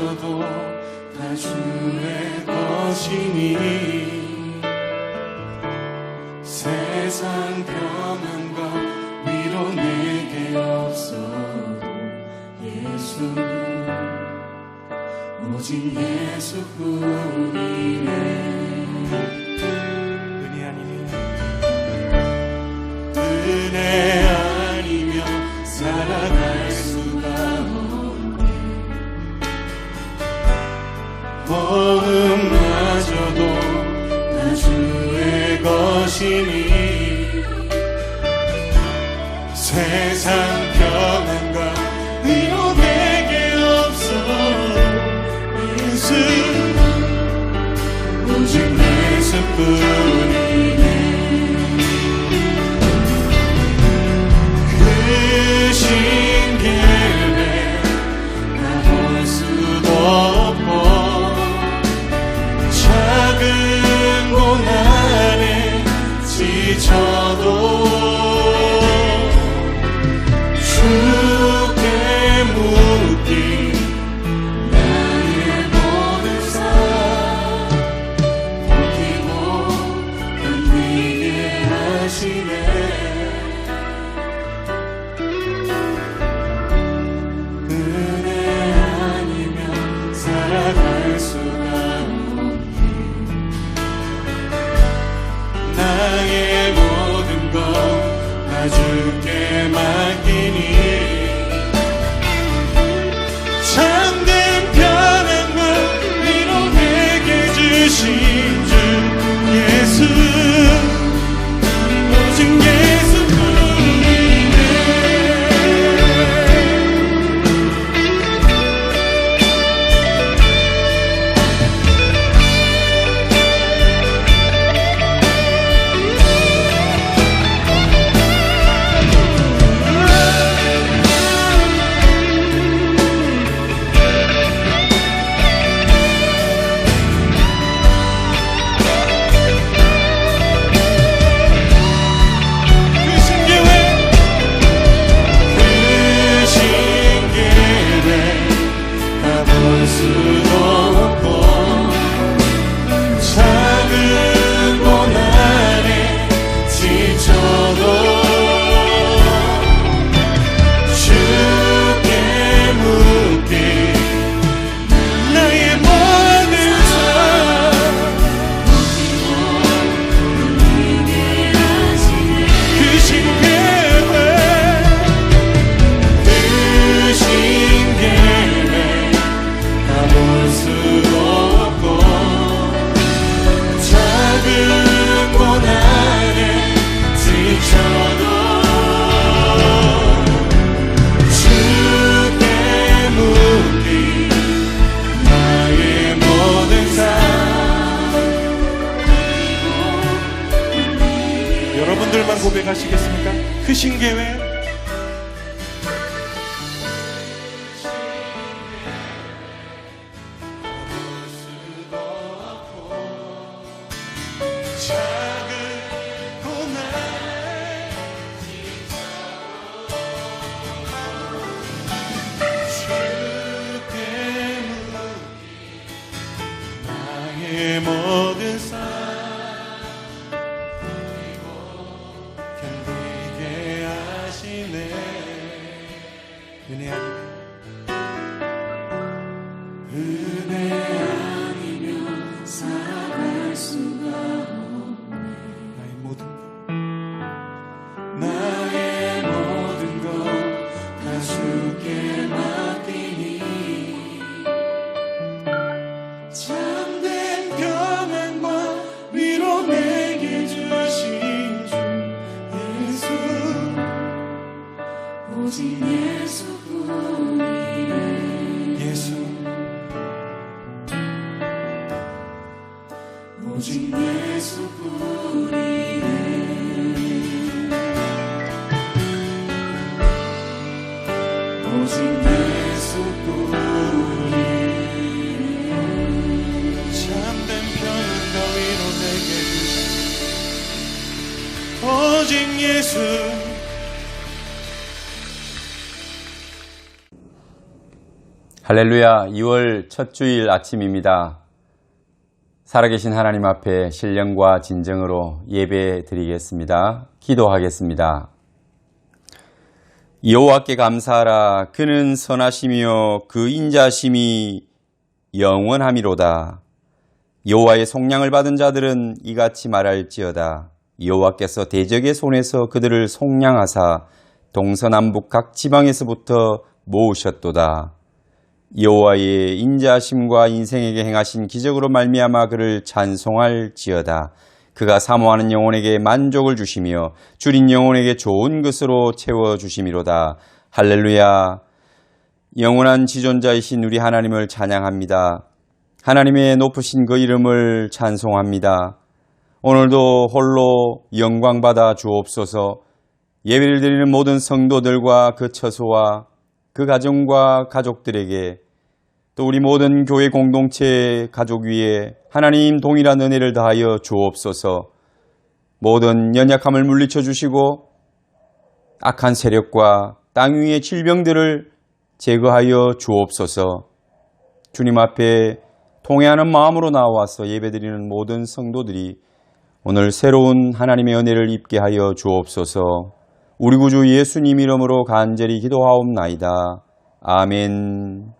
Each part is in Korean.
마저도 다 주의 것이니 세상 평안과 위로 내게 없어도 예수 오직 예수뿐이네. 은혜 아니면 살아갈 수가 없네. 모험마저도 다 주의 것이니 세상 평안과 위로 내게 없어 예수 오직 예수뿐이네. 그 신기회 가볼 수도 없고 작은 고난에 지쳐도 주께 묻기 나의 모든 삶 버티고 견디게 하시네. 은혜 아니면 살아갈 수가 없니. 나의 모든 것 다 주께 맡기니 참된 평안과 위로 내게 주신 주 예수 오직 예수뿐이네. 여러분들만 고백하시겠습니까? 크신 계획 나의 모든 삶 견디게 하시네. 은혜 아니면 살아갈 수가 없네. 나의 모든 것 다 주께 맡기니 참된 평안과 위로 내게 주신 주 예수 오직 예수뿐이네. 예수 오직 예수뿐이네. 오직 예수뿐이네. 참된 평안과 위로 내게 주신 오직 예수. 할렐루야, 2월 첫 주일 아침입니다. 살아계신 하나님 앞에 신령과 진정으로 예배 드리겠습니다. 기도하겠습니다. 여호와께 감사하라. 그는 선하시며 그 인자심이 영원함이로다. 여호와의 속량을 받은 자들은 이같이 말할지어다. 여호와께서 대적의 손에서 그들을 속량하사 동서남북 각 지방에서부터 모으셨도다. 여호와의 인자하심과 인생에게 행하신 기적으로 말미암아 그를 찬송할지어다. 그가 사모하는 영혼에게 만족을 주시며 줄인 영혼에게 좋은 것으로 채워주심이로다. 할렐루야. 영원한 지존자이신 우리 하나님을 찬양합니다. 하나님의 높으신 그 이름을 찬송합니다. 오늘도 홀로 영광받아 주옵소서. 예배를 드리는 모든 성도들과 그 처소와 그 가정과 가족들에게 또 우리 모든 교회 공동체 가족 위에 하나님 동일한 은혜를 다하여 주옵소서. 모든 연약함을 물리쳐 주시고 악한 세력과 땅 위의 질병들을 제거하여 주옵소서. 주님 앞에 통회하는 마음으로 나와서 예배드리는 모든 성도들이 오늘 새로운 하나님의 은혜를 입게 하여 주옵소서. 우리 구주 예수님 이름으로 간절히 기도하옵나이다. 아멘.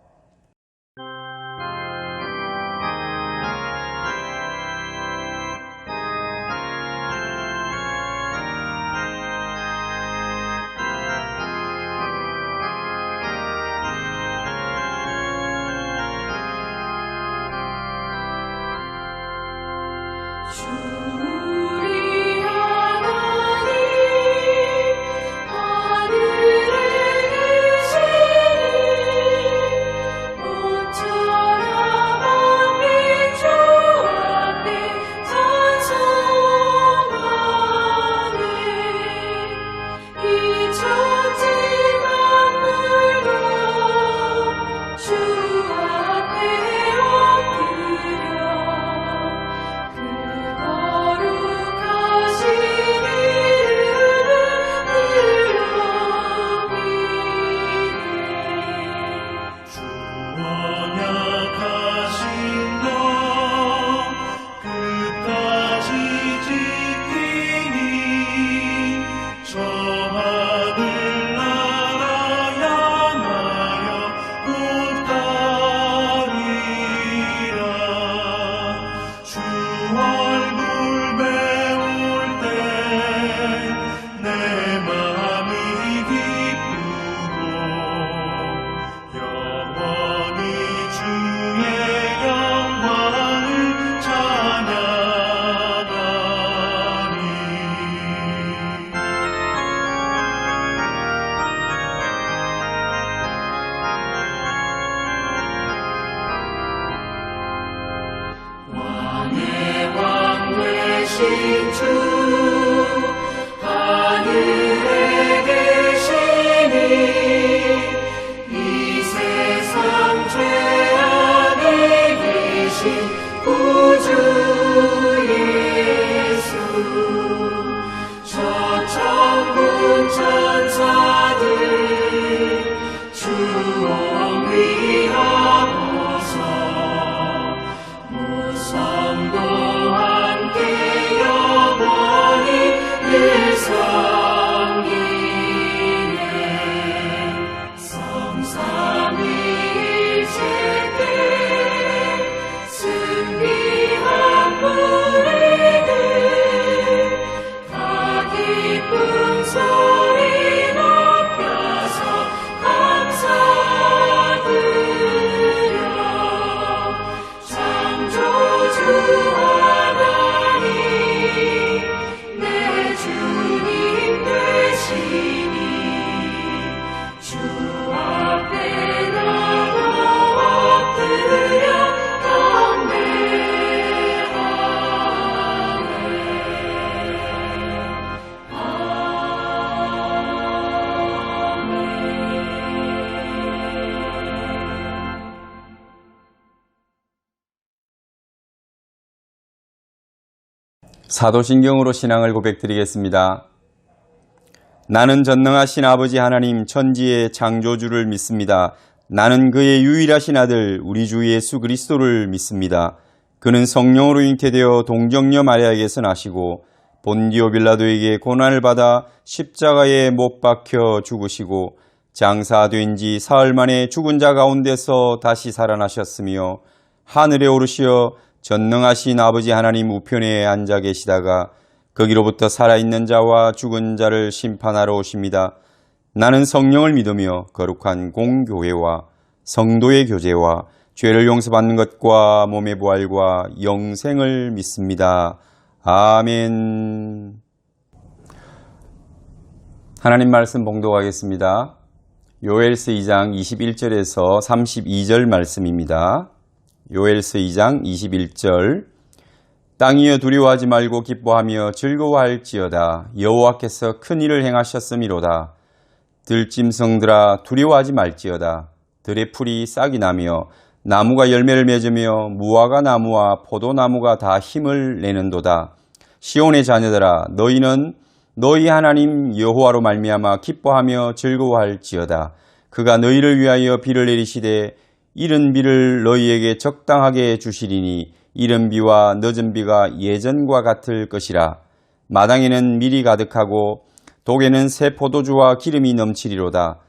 사도신경으로 신앙을 고백드리겠습니다. 나는 전능하신 아버지 하나님 천지의 창조주를 믿습니다. 나는 그의 유일하신 아들 우리 주 예수 그리스도를 믿습니다. 그는 성령으로 잉태되어 동정녀 마리아에게서 나시고 본디오 빌라도에게 고난을 받아 십자가에 못 박혀 죽으시고 장사된 지 사흘 만에 죽은 자 가운데서 다시 살아나셨으며 하늘에 오르시어 전능하신 아버지 하나님 우편에 앉아 계시다가 거기로부터 살아있는 자와 죽은 자를 심판하러 오십니다. 나는 성령을 믿으며 거룩한 공교회와 성도의 교제와 죄를 용서받는 것과 몸의 부활과 영생을 믿습니다. 아멘. 하나님 말씀 봉독하겠습니다. 요엘서 2장 21절에서 32절 말씀입니다. 요엘서 2장 21절 땅이여 두려워하지 말고 기뻐하며 즐거워할지어다. 여호와께서 큰 일을 행하셨음이로다. 들짐승들아 두려워하지 말지어다. 들의 풀이 싹이 나며 나무가 열매를 맺으며 무화과 나무와 포도나무가 다 힘을 내는도다. 시온의 자녀들아 너희는 너희 하나님 여호와로 말미암아 기뻐하며 즐거워할지어다. 그가 너희를 위하여 비를 내리시되 이른 비를 너희에게 적당하게 주시리니 이른 비와 늦은 비가 예전과 같을 것이라. 마당에는 밀이 가득하고 독에는 새 포도주와 기름이 넘치리로다.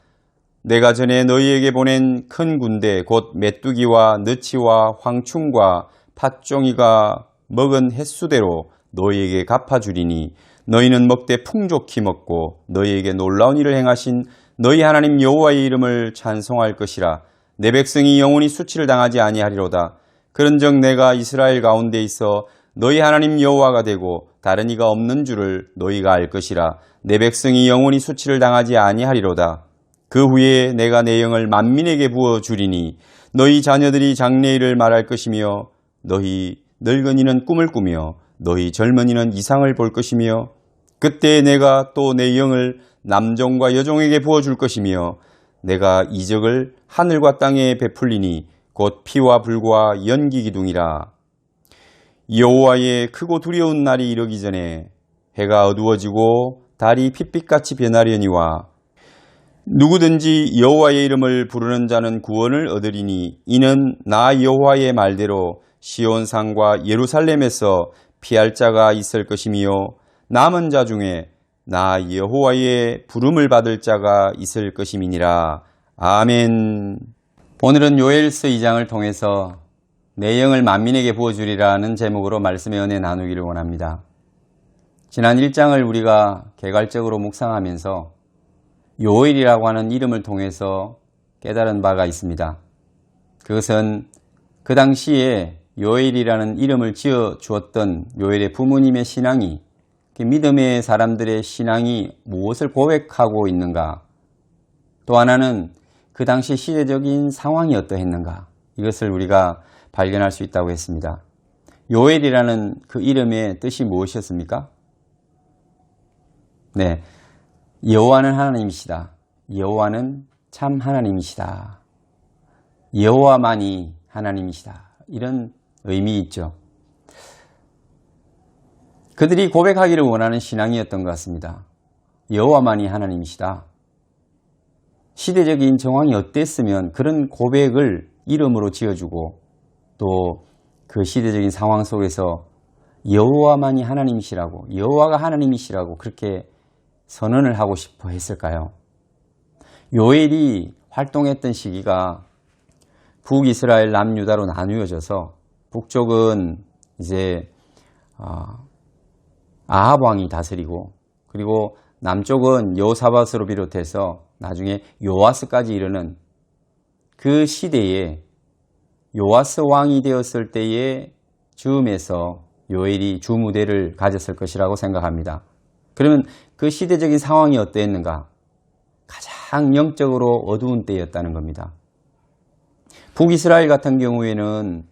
내가 전에 너희에게 보낸 큰 군대 곧 메뚜기와 느치와 황충과 팥종이가 먹은 횟수대로 너희에게 갚아주리니 너희는 먹되 풍족히 먹고 너희에게 놀라운 일을 행하신 너희 하나님 여호와의 이름을 찬송할 것이라. 내 백성이 영원히 수치를 당하지 아니하리로다. 그런즉 내가 이스라엘 가운데 있어 너희 하나님 여호와가 되고 다른 이가 없는 줄을 너희가 알 것이라. 내 백성이 영원히 수치를 당하지 아니하리로다. 그 후에 내가 내 영을 만민에게 부어주리니 너희 자녀들이 장래일을 말할 것이며 너희 늙은이는 꿈을 꾸며 너희 젊은이는 이상을 볼 것이며 그때 내가 또 내 영을 남종과 여종에게 부어줄 것이며 내가 이적을 하늘과 땅에 베풀리니 곧 피와 불과 연기 기둥이라. 여호와의 크고 두려운 날이 이르기 전에 해가 어두워지고 달이 핏빛같이 변하려니와 누구든지 여호와의 이름을 부르는 자는 구원을 얻으리니 이는 나 여호와의 말대로 시온산과 예루살렘에서 피할 자가 있을 것이며 남은 자 중에 나 여호와의 부름을 받을 자가 있을 것임이니라. 아멘. 오늘은 요엘서 2장을 통해서 내 영을 만민에게 부어주리라는 제목으로 말씀의 은혜 나누기를 원합니다. 지난 1장을 우리가 개괄적으로 묵상하면서 요엘이라고 하는 이름을 통해서 깨달은 바가 있습니다. 그것은 그 당시에 요엘이라는 이름을 지어 주었던 요엘의 부모님의 신앙이, 믿음의 사람들의 신앙이 무엇을 고백하고 있는가, 또 하나는 그 당시 시대적인 상황이 어떠했는가, 이것을 우리가 발견할 수 있다고 했습니다. 요엘이라는 그 이름의 뜻이 무엇이었습니까? 네, 여호와는 하나님이시다. 여호와는 참 하나님이시다. 여호와만이 하나님이시다. 이런 의미 있죠. 그들이 고백하기를 원하는 신앙이었던 것 같습니다. 여호와만이 하나님이시다. 시대적인 정황이 어땠으면 그런 고백을 이름으로 지어주고 또 그 시대적인 상황 속에서 여호와만이 하나님이시라고, 여호와가 하나님이시라고 그렇게 선언을 하고 싶어 했을까요? 요엘이 활동했던 시기가 북이스라엘 남유다로 나누어져서 북쪽은 이제 아합 왕이 다스리고, 그리고 남쪽은 여호사밧으로 비롯해서 나중에 요아스까지 이르는 그 시대에 요아스 왕이 되었을 때의 즈음에서 요엘이 주무대를 가졌을 것이라고 생각합니다. 그러면 그 시대적인 상황이 어떠했는가? 가장 영적으로 어두운 때였다는 겁니다. 북이스라엘 같은 경우에는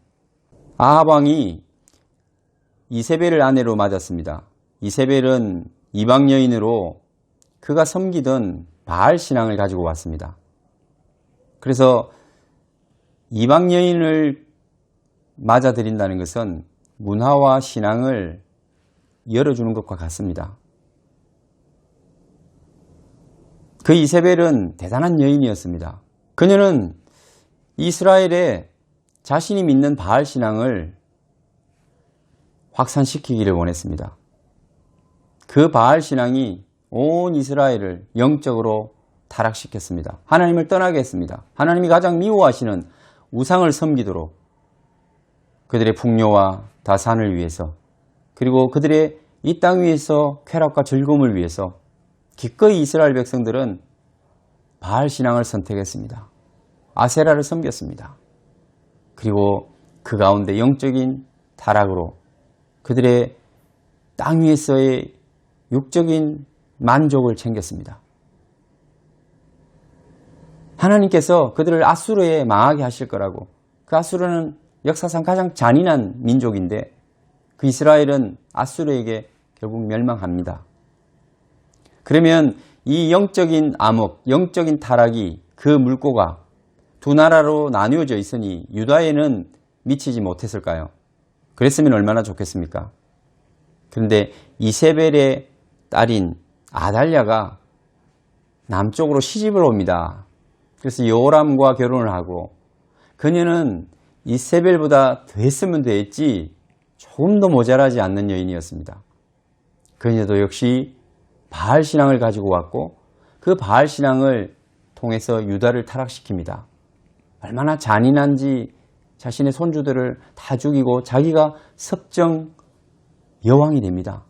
아합 왕이 이세벨을 아내로 맞았습니다. 이세벨은 이방 여인으로 그가 섬기던 바알 신앙을 가지고 왔습니다. 그래서 이방 여인을 맞아들인다는 것은 문화와 신앙을 열어주는 것과 같습니다. 그 이세벨은 대단한 여인이었습니다. 그녀는 이스라엘에 자신이 믿는 바알 신앙을 확산시키기를 원했습니다. 그 바알 신앙이 온 이스라엘을 영적으로 타락시켰습니다. 하나님을 떠나게 했습니다. 하나님이 가장 미워하시는 우상을 섬기도록 그들의 풍요와 다산을 위해서, 그리고 그들의 이 땅 위에서 쾌락과 즐거움을 위해서 기꺼이 이스라엘 백성들은 바알 신앙을 선택했습니다. 아세라를 섬겼습니다. 그리고 그 가운데 영적인 타락으로 그들의 땅 위에서의 육적인 만족을 챙겼습니다. 하나님께서 그들을 아수르에 망하게 하실 거라고. 그 아수르는 역사상 가장 잔인한 민족인데 그 이스라엘은 아수르에게 결국 멸망합니다. 그러면 이 영적인 암흑, 영적인 타락이 그 물꼬가 두 나라로 나뉘어져 있으니 유다에는 미치지 못했을까요? 그랬으면 얼마나 좋겠습니까? 그런데 이세벨의 딸인 아달랴가 남쪽으로 시집을 옵니다. 그래서 요람과 결혼을 하고, 그녀는 이세벨보다 더 했으면 됐지 조금 더 모자라지 않는 여인이었습니다. 그녀도 역시 바알 신앙을 가지고 왔고 그 바알 신앙을 통해서 유다를 타락시킵니다. 얼마나 잔인한지 자신의 손주들을 다 죽이고 자기가 섭정 여왕이 됩니다.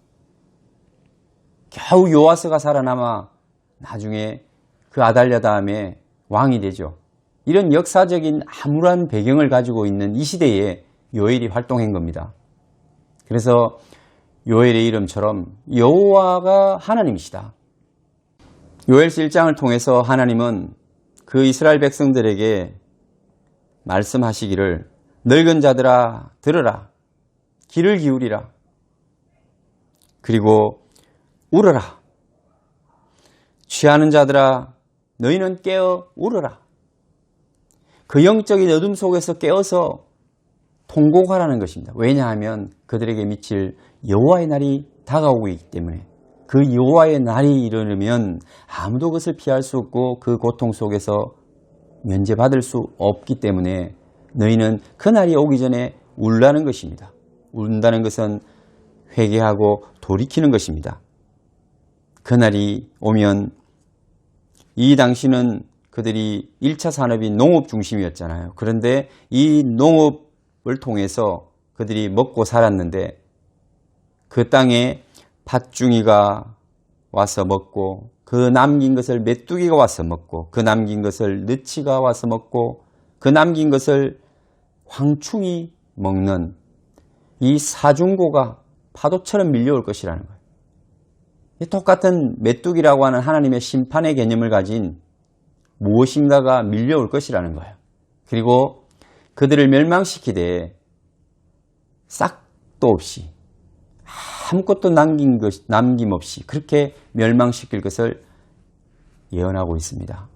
겨우 요아스가 살아남아 나중에 그 아달랴 다음에 왕이 되죠. 이런 역사적인 암울한 배경을 가지고 있는 이 시대에 요엘이 활동한 겁니다. 그래서 요엘의 이름처럼 여호와가 하나님이시다. 요엘서 1장을 통해서 하나님은 그 이스라엘 백성들에게 말씀하시기를 늙은 자들아 들으라, 귀를 기울이라, 그리고 울어라, 취하는 자들아 너희는 깨어 울어라. 그 영적인 어둠 속에서 깨어서 통곡하라는 것입니다. 왜냐하면 그들에게 미칠 여호와의 날이 다가오고 있기 때문에. 그 여호와의 날이 이르면 아무도 그것을 피할 수 없고 그 고통 속에서 면제받을 수 없기 때문에 너희는 그 날이 오기 전에 울라는 것입니다. 운다는 것은 회개하고 돌이키는 것입니다. 그 날이 오면, 이 당시는 그들이 1차 산업이 농업 중심이었잖아요. 그런데 이 농업을 통해서 그들이 먹고 살았는데 그 땅에 팥중이가 와서 먹고, 그 남긴 것을 메뚜기가 와서 먹고, 그 남긴 것을 느치가 와서 먹고, 그 남긴 것을 황충이 먹는 이 사중고가 파도처럼 밀려올 것이라는 거예요. 똑같은 메뚜기라고 하는 하나님의 심판의 개념을 가진 무엇인가가 밀려올 것이라는 거예요. 그리고 그들을 멸망시키되 싹도 없이 아무것도 남김없이 그렇게 멸망시킬 것을 예언하고 있습니다.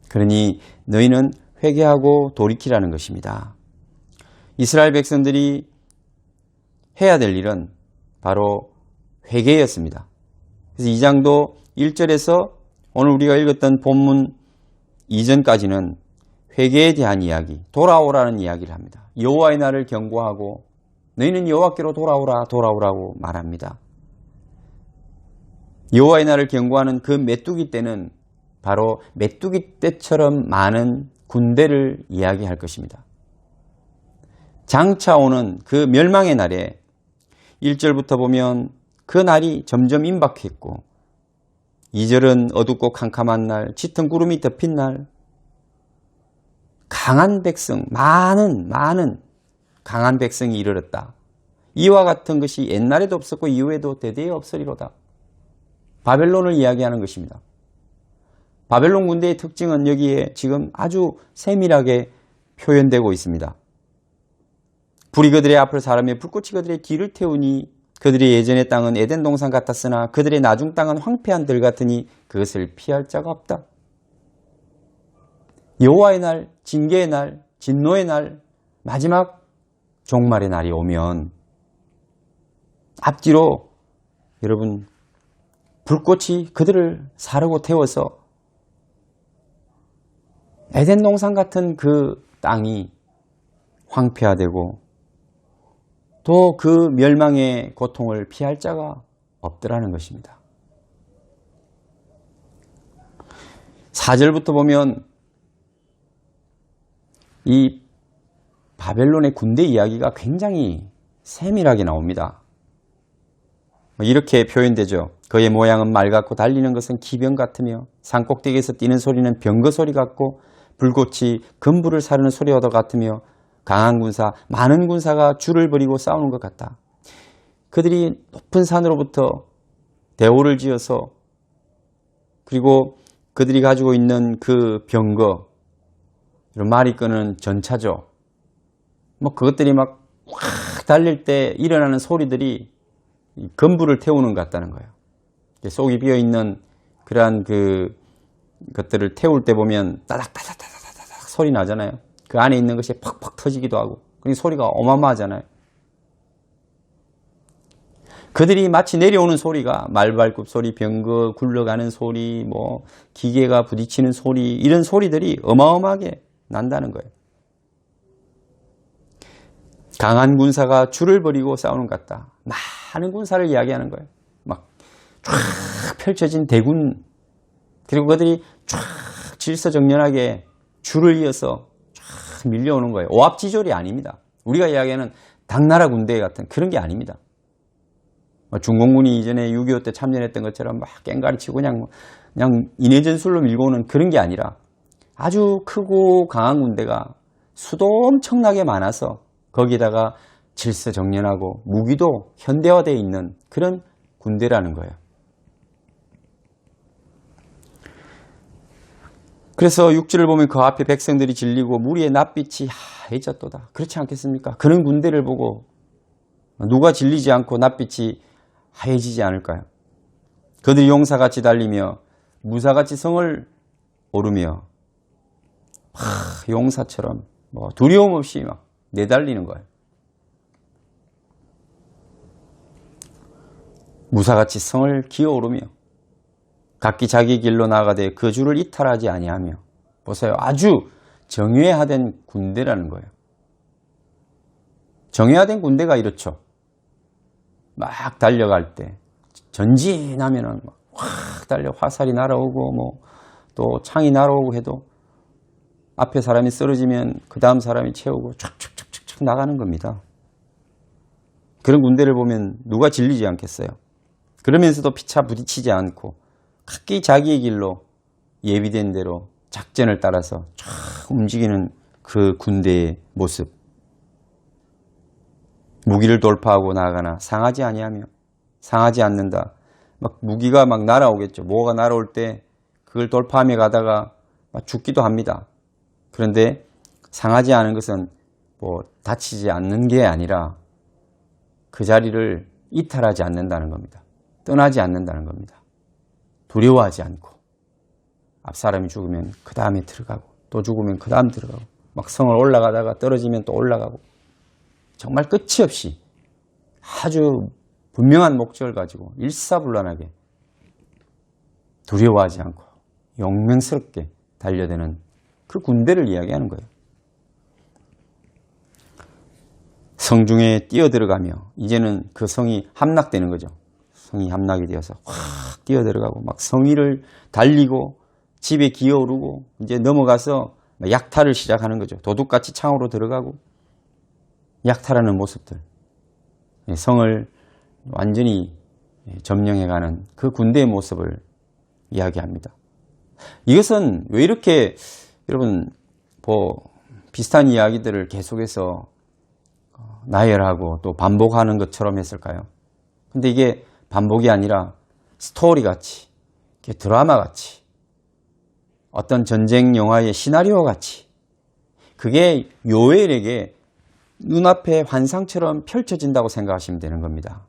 그러니 너희는 회개하고 돌이키라는 것입니다. 이스라엘 백성들이 해야 될 일은 바로 회개였습니다. 그래서 2장도 1절에서 오늘 우리가 읽었던 본문 이전까지는 회개에 대한 이야기, 돌아오라는 이야기를 합니다. 여호와의 날을 경고하고 너희는 여호와께로 돌아오라고 말합니다. 여호와의 날을 경고하는 그 메뚜기 떼는 바로 메뚜기 떼처럼 많은 군대를 이야기할 것입니다. 장차 오는 그 멸망의 날에 1절부터 보면 그 날이 점점 임박했고, 2절은 어둡고 캄캄한 날, 짙은 구름이 덮인 날, 강한 백성, 많은 강한 백성이 이르렀다. 이와 같은 것이 옛날에도 없었고 이후에도 대대에 없으리로다. 바벨론을 이야기하는 것입니다. 바벨론 군대의 특징은 여기에 지금 아주 세밀하게 표현되고 있습니다. 불이 그들의 앞을 사르며 불꽃이 그들의 뒤를 태우니 그들의 예전의 땅은 에덴 동산 같았으나 그들의 나중 땅은 황폐한 들 같으니 그것을 피할 자가 없다. 여호와의 날, 징계의 날, 진노의 날, 마지막 종말의 날이 오면 앞뒤로 여러분 불꽃이 그들을 사르고 태워서 에덴 동산 같은 그 땅이 황폐화되고 또 그 멸망의 고통을 피할 자가 없더라는 것입니다. 4절부터 보면 이 바벨론의 군대 이야기가 굉장히 세밀하게 나옵니다. 이렇게 표현되죠. 그의 모양은 말 같고 달리는 것은 기병 같으며 산꼭대기에서 뛰는 소리는 병거 소리 같고 불꽃이 금불을 사르는 소리와 같으며 강한 군사, 많은 군사가 줄을 벌이고 싸우는 것 같다. 그들이 높은 산으로부터 대오를 지어서 그리고 그들이 가지고 있는 그 병거, 말이 끄는 전차죠. 그것들이 막 확 달릴 때 일어나는 소리들이 건불을 태우는 것 같다는 거예요. 속이 비어있는 그러한 것들을 태울 때 보면 따닥따닥따닥따닥 소리 나잖아요. 그 안에 있는 것이 팍팍 터지기도 하고, 그 소리가 어마어마하잖아요. 그들이 마치 내려오는 소리가 말발굽 소리, 병거 굴러가는 소리, 기계가 부딪히는 소리, 이런 소리들이 어마어마하게 난다는 거예요. 강한 군사가 줄을 벌이고 싸우는 것 같다. 많은 군사를 이야기하는 거예요. 막 쫙 펼쳐진 대군, 그리고 그들이 쫙 질서정연하게 줄을 이어서 쫙 밀려오는 거예요. 오합지졸이 아닙니다. 우리가 이야기하는 당나라 군대 같은 그런 게 아닙니다. 중공군이 이전에 6.25 때 참전했던 것처럼 막 깽가리치고 그냥 인해전술로 밀고 오는 그런 게 아니라 아주 크고 강한 군대가 수도 엄청나게 많아서 거기다가 질서정연하고 무기도 현대화되어 있는 그런 군대라는 거예요. 그래서 6절을 보면 그 앞에 백성들이 질리고 무리의 낯빛이 하얘졌도다. 그렇지 않겠습니까? 그런 군대를 보고 누가 질리지 않고 낯빛이 하얘지지 않을까요? 그들이 용사같이 달리며 무사같이 성을 오르며 용사처럼 두려움 없이 막 내달리는 거예요. 무사같이 성을 기어오르며 각기 자기 길로 나가되 그 주를 이탈하지 아니하며, 보세요. 아주 정예화된 군대라는 거예요. 정예화된 군대가 이렇죠. 막 달려갈 때 전진하면은 확 달려 화살이 날아오고 또 창이 날아오고 해도 앞에 사람이 쓰러지면 그 다음 사람이 채우고 촥촥촥촥 나가는 겁니다. 그런 군대를 보면 누가 질리지 않겠어요? 그러면서도 피차 부딪히지 않고 각기 자기의 길로 예비된 대로 작전을 따라서 쫙 움직이는 그 군대의 모습. 무기를 돌파하고 나아가나 상하지 아니하며, 상하지 않는다. 무기가 날아오겠죠. 뭐가 날아올 때 그걸 돌파하며 가다가 죽기도 합니다. 그런데 상하지 않은 것은 다치지 않는 게 아니라 그 자리를 이탈하지 않는다는 겁니다. 떠나지 않는다는 겁니다. 두려워하지 않고, 앞 사람이 죽으면 그 다음에 들어가고, 또 죽으면 그 다음 들어가고, 성을 올라가다가 떨어지면 또 올라가고, 정말 끝이 없이 아주 분명한 목적을 가지고 일사불란하게 두려워하지 않고 용맹스럽게 달려드는 그 군대를 이야기하는 거예요. 성중에 뛰어들어가며, 이제는 그 성이 함락되는 거죠. 성이 함락이 되어서 확 뛰어들어가고 성 위를 달리고 집에 기어오르고 이제 넘어가서 약탈을 시작하는 거죠. 도둑같이 창으로 들어가고 약탈하는 모습들, 성을 완전히 점령해가는 그 군대의 모습을 이야기합니다. 이것은 왜 이렇게 여러분 비슷한 이야기들을 계속해서 나열하고 또 반복하는 것처럼 했을까요? 근데 이게 반복이 아니라 스토리같이, 드라마같이, 어떤 전쟁 영화의 시나리오같이, 그게 요엘에게 눈앞에 환상처럼 펼쳐진다고 생각하시면 되는 겁니다.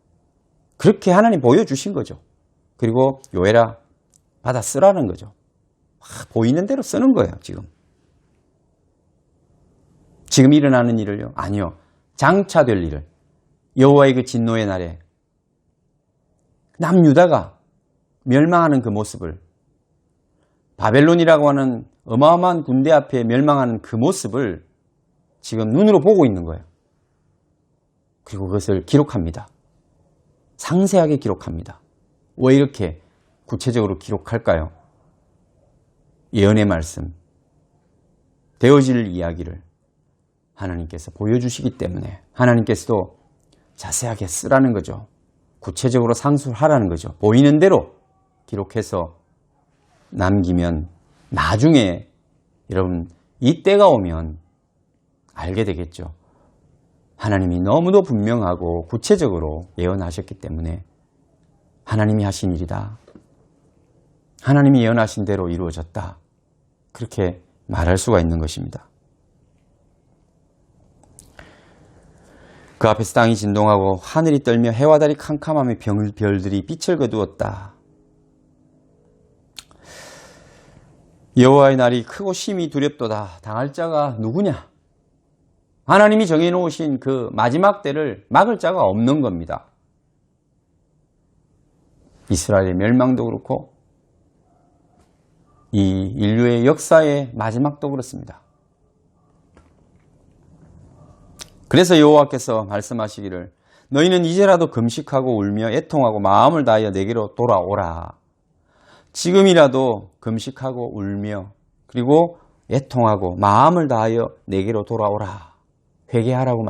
그렇게 하나님 보여주신 거죠. 그리고 요엘아, 받아 쓰라는 거죠. 보이는 대로 쓰는 거예요, 지금 일어나는 일을요? 아니요. 장차될 일을, 여호와의 그 진노의 날에 남유다가 멸망하는 그 모습을, 바벨론이라고 하는 어마어마한 군대 앞에 멸망하는 그 모습을 지금 눈으로 보고 있는 거예요. 그리고 그것을 기록합니다. 상세하게 기록합니다. 왜 이렇게 구체적으로 기록할까요? 예언의 말씀, 되어질 이야기를 하나님께서 보여주시기 때문에 하나님께서도 자세하게 쓰라는 거죠. 구체적으로 상술하라는 거죠. 보이는 대로 기록해서 남기면 나중에 여러분 이때가 오면 알게 되겠죠. 하나님이 너무도 분명하고 구체적으로 예언하셨기 때문에 하나님이 하신 일이다. 하나님이 예언하신 대로 이루어졌다. 그렇게 말할 수가 있는 것입니다. 그 앞에서 땅이 진동하고 하늘이 떨며 해와 달이 캄캄하며 별들이 빛을 거두었다. 여호와의 날이 크고 심히 두렵도다. 당할 자가 누구냐? 하나님이 정해놓으신 그 마지막 때를 막을 자가 없는 겁니다. 이스라엘의 멸망도 그렇고 이 인류의 역사의 마지막도 그렇습니다. 그래서 여호와께서 말씀하시기를 너희는 이제라도 금식하고 울며 애통하고 마음을 다하여 내게로 돌아오라. 지금이라도 금식하고 울며 그리고 애통하고 마음을 다하여 내게로 돌아오라. 회개하라고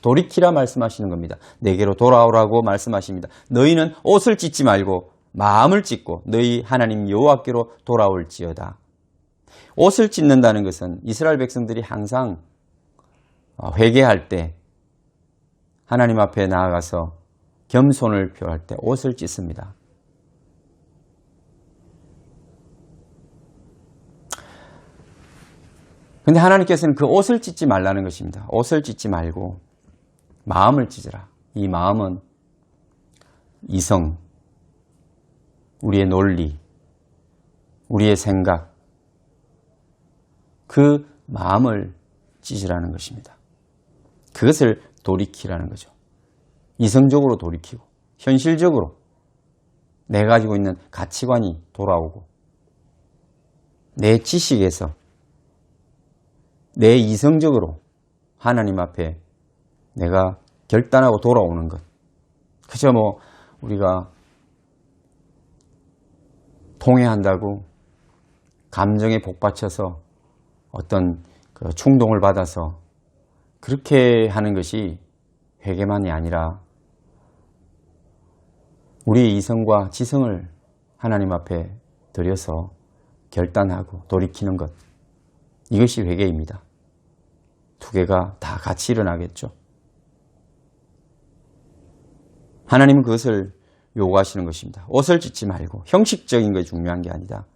돌이키라 말씀하시는 겁니다. 내게로 돌아오라고 말씀하십니다. 너희는 옷을 찢지 말고 마음을 찢고 너희 하나님 여호와께로 돌아올지어다. 옷을 찢는다는 것은 이스라엘 백성들이 항상 회개할 때 하나님 앞에 나아가서 겸손을 표할 때 옷을 찢습니다. 근데 하나님께서는 그 옷을 찢지 말라는 것입니다. 옷을 찢지 말고 마음을 찢으라. 이 마음은 이성, 우리의 논리, 우리의 생각, 그 마음을 찢으라는 것입니다. 그것을 돌이키라는 거죠. 이성적으로 돌이키고 현실적으로 내가 가지고 있는 가치관이 돌아오고 내 지식에서 내 이성적으로 하나님 앞에 내가 결단하고 돌아오는 것. 그저 우리가 통회한다고 감정에 복받쳐서 어떤 그 충동을 받아서 그렇게 하는 것이 회개만이 아니라 우리의 이성과 지성을 하나님 앞에 들여서 결단하고 돌이키는 것. 이것이 회개입니다. 두 개가 다 같이 일어나겠죠. 하나님은 그것을 요구하시는 것입니다. 옷을 찢지 말고 형식적인 것이 중요한 게 아니다.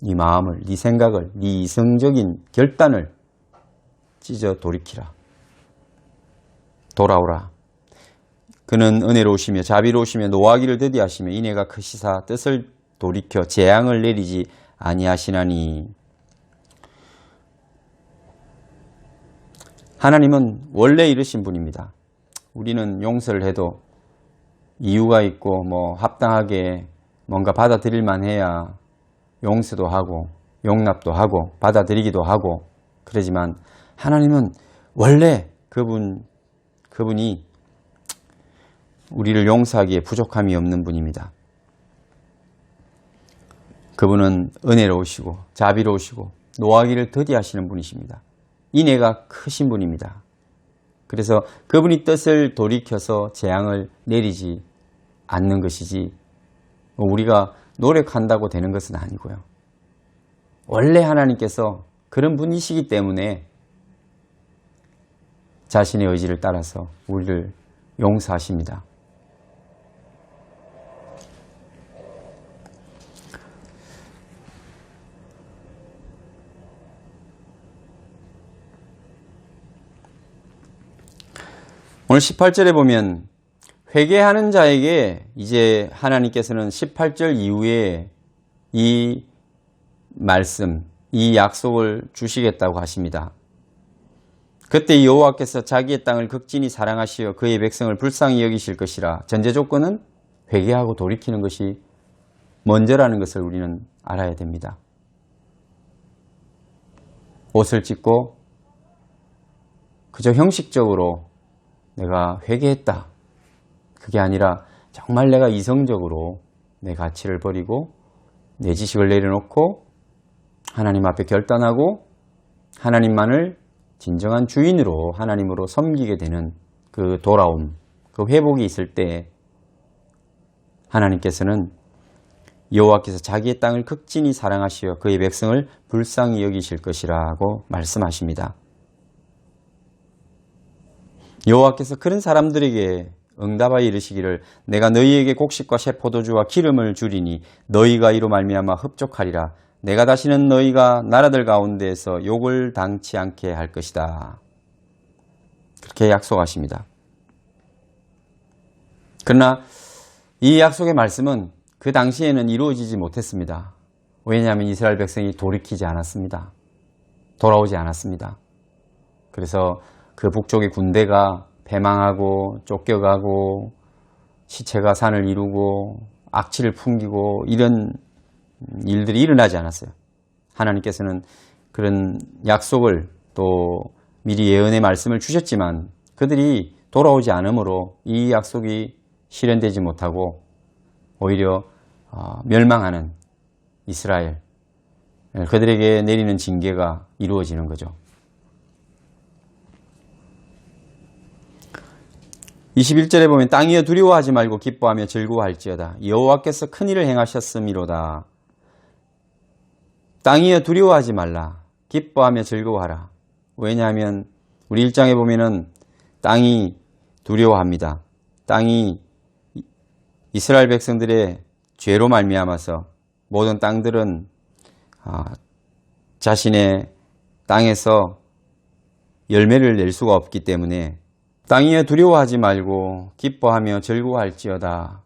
네 마음을, 네 생각을, 네 이성적인 결단을 찢어 돌이키라. 돌아오라. 그는 은혜로우시며 자비로우시며 노하기를 더디하시며 인애가 크시사 뜻을 돌이켜 재앙을 내리지 아니하시나니. 하나님은 원래 이르신 분입니다. 우리는 용서를 해도 이유가 있고 합당하게 뭔가 받아들일 만해야 용서도 하고 용납도 하고 받아들이기도 하고 그러지만 하나님은 원래 그분이 우리를 용서하기에 부족함이 없는 분입니다. 그분은 은혜로우시고 자비로우시고 노하기를 더디하시는 분이십니다. 인애가 크신 분입니다. 그래서 그분이 뜻을 돌이켜서 재앙을 내리지 않는 것이지 우리가 노력한다고 되는 것은 아니고요. 원래 하나님께서 그런 분이시기 때문에 자신의 의지를 따라서 우리를 용서하십니다. 오늘 18절에 보면 회개하는 자에게 이제 하나님께서는 18절 이후에 이 말씀, 이 약속을 주시겠다고 하십니다. 그때 여호와께서 자기의 땅을 극진히 사랑하시어 그의 백성을 불쌍히 여기실 것이라. 전제 조건은 회개하고 돌이키는 것이 먼저라는 것을 우리는 알아야 됩니다. 옷을 찢고 그저 형식적으로 내가 회개했다. 그게 아니라 정말 내가 이성적으로 내 가치를 버리고 내 지식을 내려놓고 하나님 앞에 결단하고 하나님만을 진정한 주인으로 하나님으로 섬기게 되는 그 돌아옴, 그 회복이 있을 때 하나님께서는 여호와께서 자기의 땅을 극진히 사랑하시어 그의 백성을 불쌍히 여기실 것이라고 말씀하십니다. 여호와께서 그런 사람들에게 응답하여 이르시기를 내가 너희에게 곡식과 새 포도주와 기름을 주리니 너희가 이로 말미암아 흡족하리라. 내가 다시는 너희가 나라들 가운데에서 욕을 당치 않게 할 것이다. 그렇게 약속하십니다. 그러나 이 약속의 말씀은 그 당시에는 이루어지지 못했습니다. 왜냐하면 이스라엘 백성이 돌이키지 않았습니다. 돌아오지 않았습니다. 그래서 그 북쪽의 군대가 패망하고 쫓겨가고 시체가 산을 이루고 악취를 풍기고 이런 일들이 일어나지 않았어요. 하나님께서는 그런 약속을 또 미리 예언의 말씀을 주셨지만 그들이 돌아오지 않으므로 이 약속이 실현되지 못하고 오히려 멸망하는 이스라엘, 그들에게 내리는 징계가 이루어지는 거죠. 21절에 보면 땅이여 두려워하지 말고 기뻐하며 즐거워할지어다. 여호와께서 큰 일을 행하셨음이로다. 땅이여 두려워하지 말라. 기뻐하며 즐거워하라. 왜냐하면 우리 1장에 보면은 땅이 두려워합니다. 땅이 이스라엘 백성들의 죄로 말미암아서 모든 땅들은 자신의 땅에서 열매를 낼 수가 없기 때문에 땅이여 두려워하지 말고 기뻐하며 즐거워할지어다.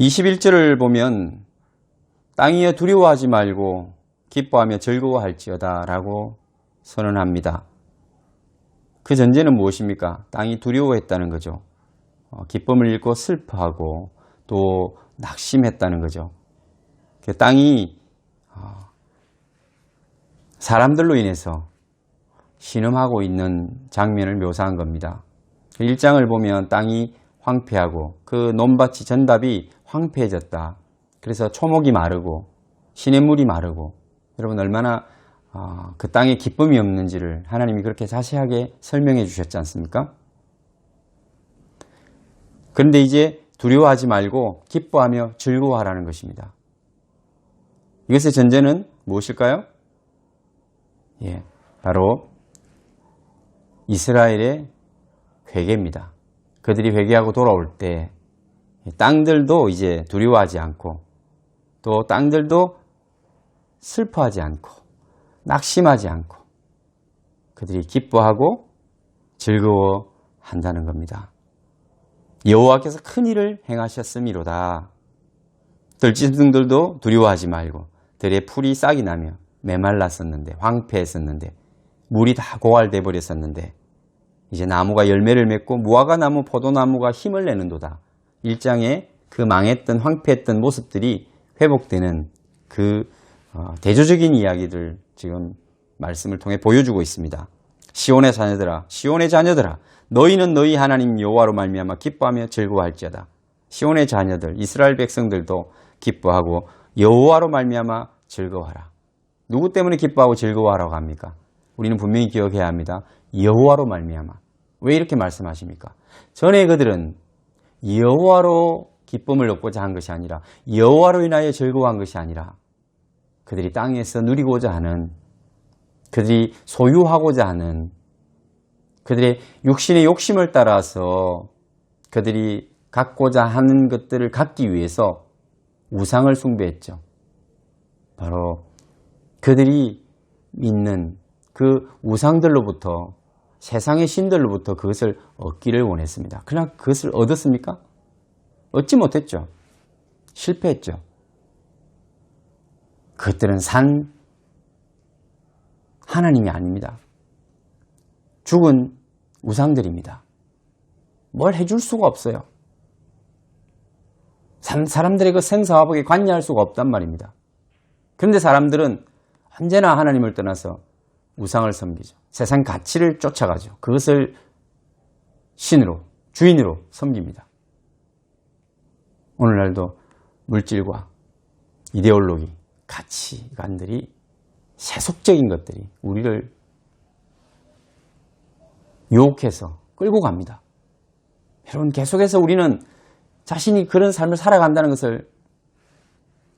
(21절을) 보면 땅이여 두려워하지 말고 기뻐하며 즐거워할지어다 라고 선언합니다. 그 전제는 무엇입니까? 땅이 두려워했다는 거죠. 기쁨을 잃고 슬퍼하고 또 낙심했다는 거죠. 땅이 사람들로 인해서 신음하고 있는 장면을 묘사한 겁니다. 1장을 보면 땅이 황폐하고 그 논밭이 전답이 황폐해졌다. 그래서 초목이 마르고 시냇물이 마르고 여러분 얼마나 그 땅에 기쁨이 없는지를 하나님이 그렇게 자세하게 설명해 주셨지 않습니까? 그런데 이제 두려워하지 말고 기뻐하며 즐거워하라는 것입니다. 이것의 전제는 무엇일까요? 바로 이스라엘의 회개입니다. 그들이 회개하고 돌아올 때 땅들도 이제 두려워하지 않고 또 땅들도 슬퍼하지 않고 낙심하지 않고 그들이 기뻐하고 즐거워한다는 겁니다. 여호와께서 큰 일을 행하셨음이로다. 들짐승들도 두려워하지 말고 들에 풀이 싹이 나며 메말랐었는데 황폐했었는데 물이 다 고갈돼 버렸었는데 이제 나무가 열매를 맺고 무화과 나무 포도나무가 힘을 내는도다. 1장에 그 망했던 황폐했던 모습들이 회복되는 그 대조적인 이야기들 지금 말씀을 통해 보여주고 있습니다. 시온의 자녀들아 시온의 자녀들아 너희는 너희 하나님 여호와로 말미암아 기뻐하며 즐거워할지어다. 시온의 자녀들 이스라엘 백성들도 기뻐하고 여호와로 말미암아 즐거워하라. 누구 때문에 기뻐하고 즐거워하라고 합니까? 우리는 분명히 기억해야 합니다. 여호와로 말미암아. 왜 이렇게 말씀하십니까? 전에 그들은 여호와로 기쁨을 얻고자 한 것이 아니라 여호와로 인하여 즐거워한 것이 아니라 그들이 땅에서 누리고자 하는 그들이 소유하고자 하는 그들의 육신의 욕심을 따라서 그들이 갖고자 하는 것들을 갖기 위해서 우상을 숭배했죠. 바로 그들이 믿는 그 우상들로부터 세상의 신들로부터 그것을 얻기를 원했습니다. 그러나 그것을 얻었습니까? 얻지 못했죠. 실패했죠. 그것들은 산 하나님이 아닙니다. 죽은 우상들입니다. 뭘 해줄 수가 없어요. 사람들의 그 생사화복에 관여할 수가 없단 말입니다. 그런데 사람들은 언제나 하나님을 떠나서 우상을 섬기죠. 세상 가치를 쫓아가죠. 그것을 신으로, 주인으로 섬깁니다. 오늘날도 물질과 이데올로기, 가치관들이, 세속적인 것들이 우리를 유혹해서 끌고 갑니다. 여러분, 계속해서 우리는 자신이 그런 삶을 살아간다는 것을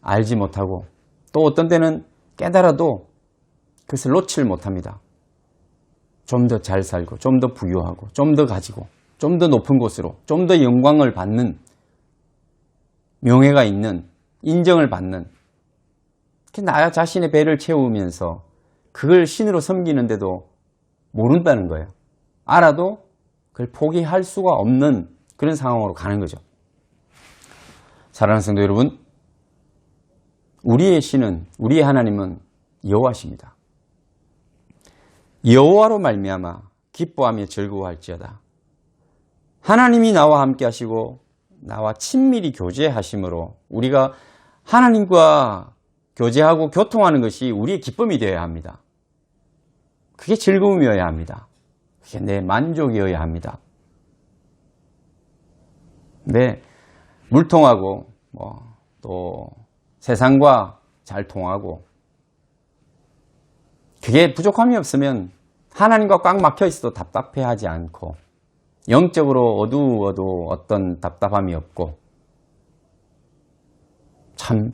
알지 못하고, 또 어떤 때는 깨달아도 그것을 놓지를 못합니다. 좀 더 잘 살고, 좀 더 부유하고, 좀 더 가지고, 좀 더 높은 곳으로, 좀 더 영광을 받는, 명예가 있는, 인정을 받는, 나 자신의 배를 채우면서 그걸 신으로 섬기는데도 모른다는 거예요. 알아도 그걸 포기할 수가 없는 그런 상황으로 가는 거죠. 사랑하는 성도 여러분, 우리의 신은, 우리의 하나님은 여호와십니다. 여호와로 말미암아 기뻐하며 즐거워할지어다. 하나님이 나와 함께 하시고 나와 친밀히 교제하심으로 우리가 하나님과 교제하고 교통하는 것이 우리의 기쁨이 되어야 합니다. 그게 즐거움이어야 합니다. 그게 내 만족이어야 합니다. 네, 물통하고 또 세상과 잘 통하고 그게 부족함이 없으면 하나님과 꽉 막혀 있어도 답답해하지 않고 영적으로 어두워도 어떤 답답함이 없고, 참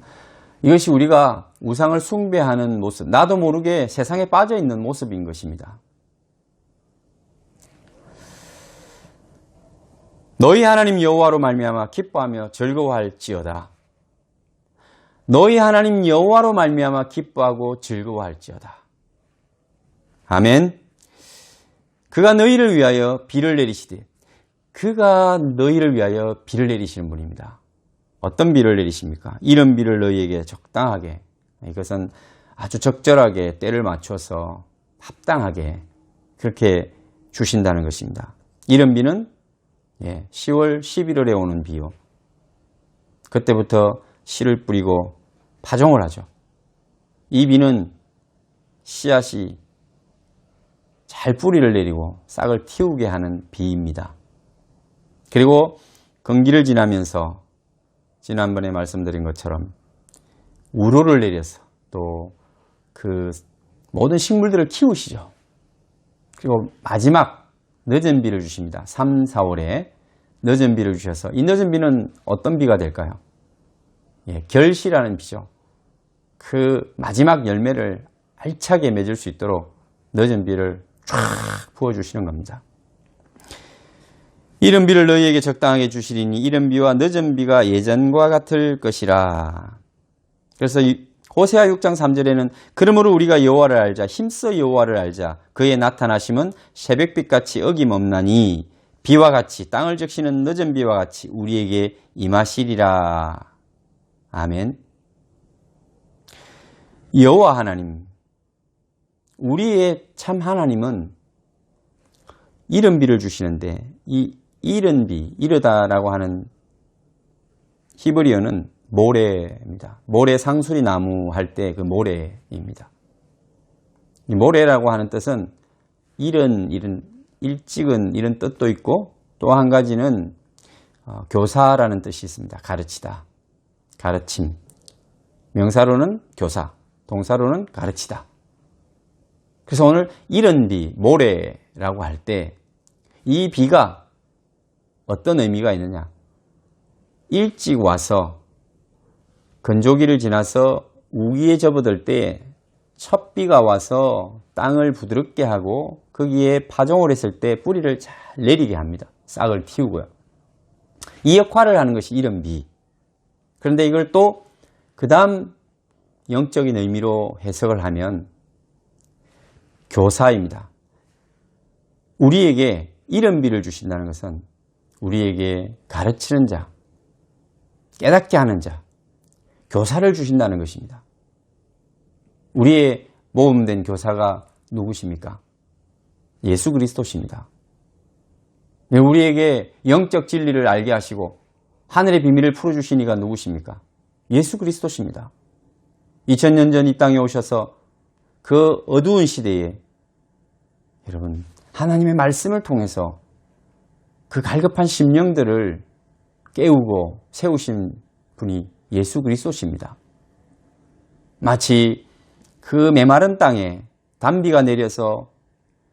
이것이 우리가 우상을 숭배하는 모습, 나도 모르게 세상에 빠져 있는 모습인 것입니다. 너희 하나님 여호와로 말미암아 기뻐하며 즐거워할지어다. 너희 하나님 여호와로 말미암아 기뻐하고 즐거워할지어다. 아멘. 그가 너희를 위하여 비를 내리시되, 그가 너희를 위하여 비를 내리시는 분입니다. 어떤 비를 내리십니까? 이런 비를 너희에게 적당하게, 이것은 아주 적절하게 때를 맞춰서 합당하게 그렇게 주신다는 것입니다. 이런 비는 10월, 11월에 오는 비요. 그때부터 씨를 뿌리고 파종을 하죠. 이 비는 씨앗이 잘 뿌리를 내리고 싹을 틔우게 하는 비입니다. 그리고 건기를 지나면서 지난번에 말씀드린 것처럼 우로를 내려서 또 그 모든 식물들을 키우시죠. 그리고 마지막 늦은 비를 주십니다. 3, 4월에 늦은 비를 주셔서, 이 늦은 비는 어떤 비가 될까요? 결실하는 비죠. 그 마지막 열매를 알차게 맺을 수 있도록 늦은 비를 쫙 부어주시는 겁니다. 이른 비를 너희에게 적당하게 주시리니 이른 비와 늦은 비가 예전과 같을 것이라. 그래서 호세아 6장 3절에는 그러므로 우리가 여호와를 알자, 힘써 여호와를 알자. 그의 나타나심은 새벽빛같이 어김없나니 비와 같이, 땅을 적시는 늦은 비와 같이 우리에게 임하시리라. 아멘. 여호와 하나님, 우리의 참 하나님은 이른 비를 주시는데, 이 이른 비, 이르다라고 하는 히브리어는 모래입니다. 모래 상수리 나무 할 때 그 모래입니다. 이 모래라고 하는 뜻은 이른, 일찍은 이런 뜻도 있고, 또 한 가지는 교사라는 뜻이 있습니다. 가르치다, 가르침. 명사로는 교사, 동사로는 가르치다. 그래서 오늘 이른 비, 모래라고 할 때 이 비가 어떤 의미가 있느냐? 일찍 와서 건조기를 지나서 우기에 접어들 때 첫 비가 와서 땅을 부드럽게 하고 거기에 파종을 했을 때 뿌리를 잘 내리게 합니다. 싹을 틔우고요. 이 역할을 하는 것이 이른 비. 그런데 이걸 또 그 다음 영적인 의미로 해석을 하면 교사입니다. 우리에게 이른 비를 주신다는 것은 우리에게 가르치는 자, 깨닫게 하는 자, 교사를 주신다는 것입니다. 우리의 모범된 교사가 누구십니까? 예수 그리스도십니다. 우리에게 영적 진리를 알게 하시고 하늘의 비밀을 풀어주신 이가 누구십니까? 예수 그리스도십니다. 2000년 전 이 땅에 오셔서 그 어두운 시대에 여러분 하나님의 말씀을 통해서 그 갈급한 심령들을 깨우고 세우신 분이 예수 그리스도십니다. 마치 그 메마른 땅에 단비가 내려서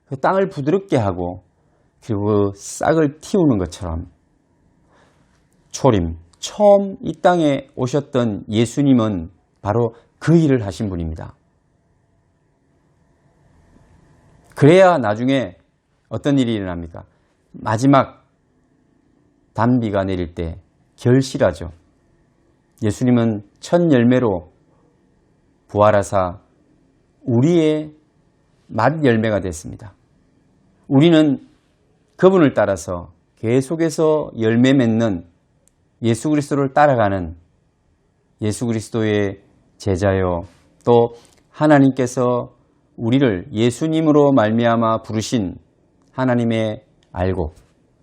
그 땅을 부드럽게 하고 그리고 그 싹을 틔우는 것처럼 초림, 처음 이 땅에 오셨던 예수님은 바로 그 일을 하신 분입니다. 그래야 나중에 어떤 일이 일어납니까? 마지막 단비가 내릴 때 결실하죠. 예수님은 첫 열매로 부활하사 우리의 맛 열매가 됐습니다. 우리는 그분을 따라서 계속해서 열매 맺는 예수 그리스도를 따라가는 예수 그리스도의 제자요, 또 하나님께서 우리를 예수님으로 말미암아 부르신 하나님의 알곡,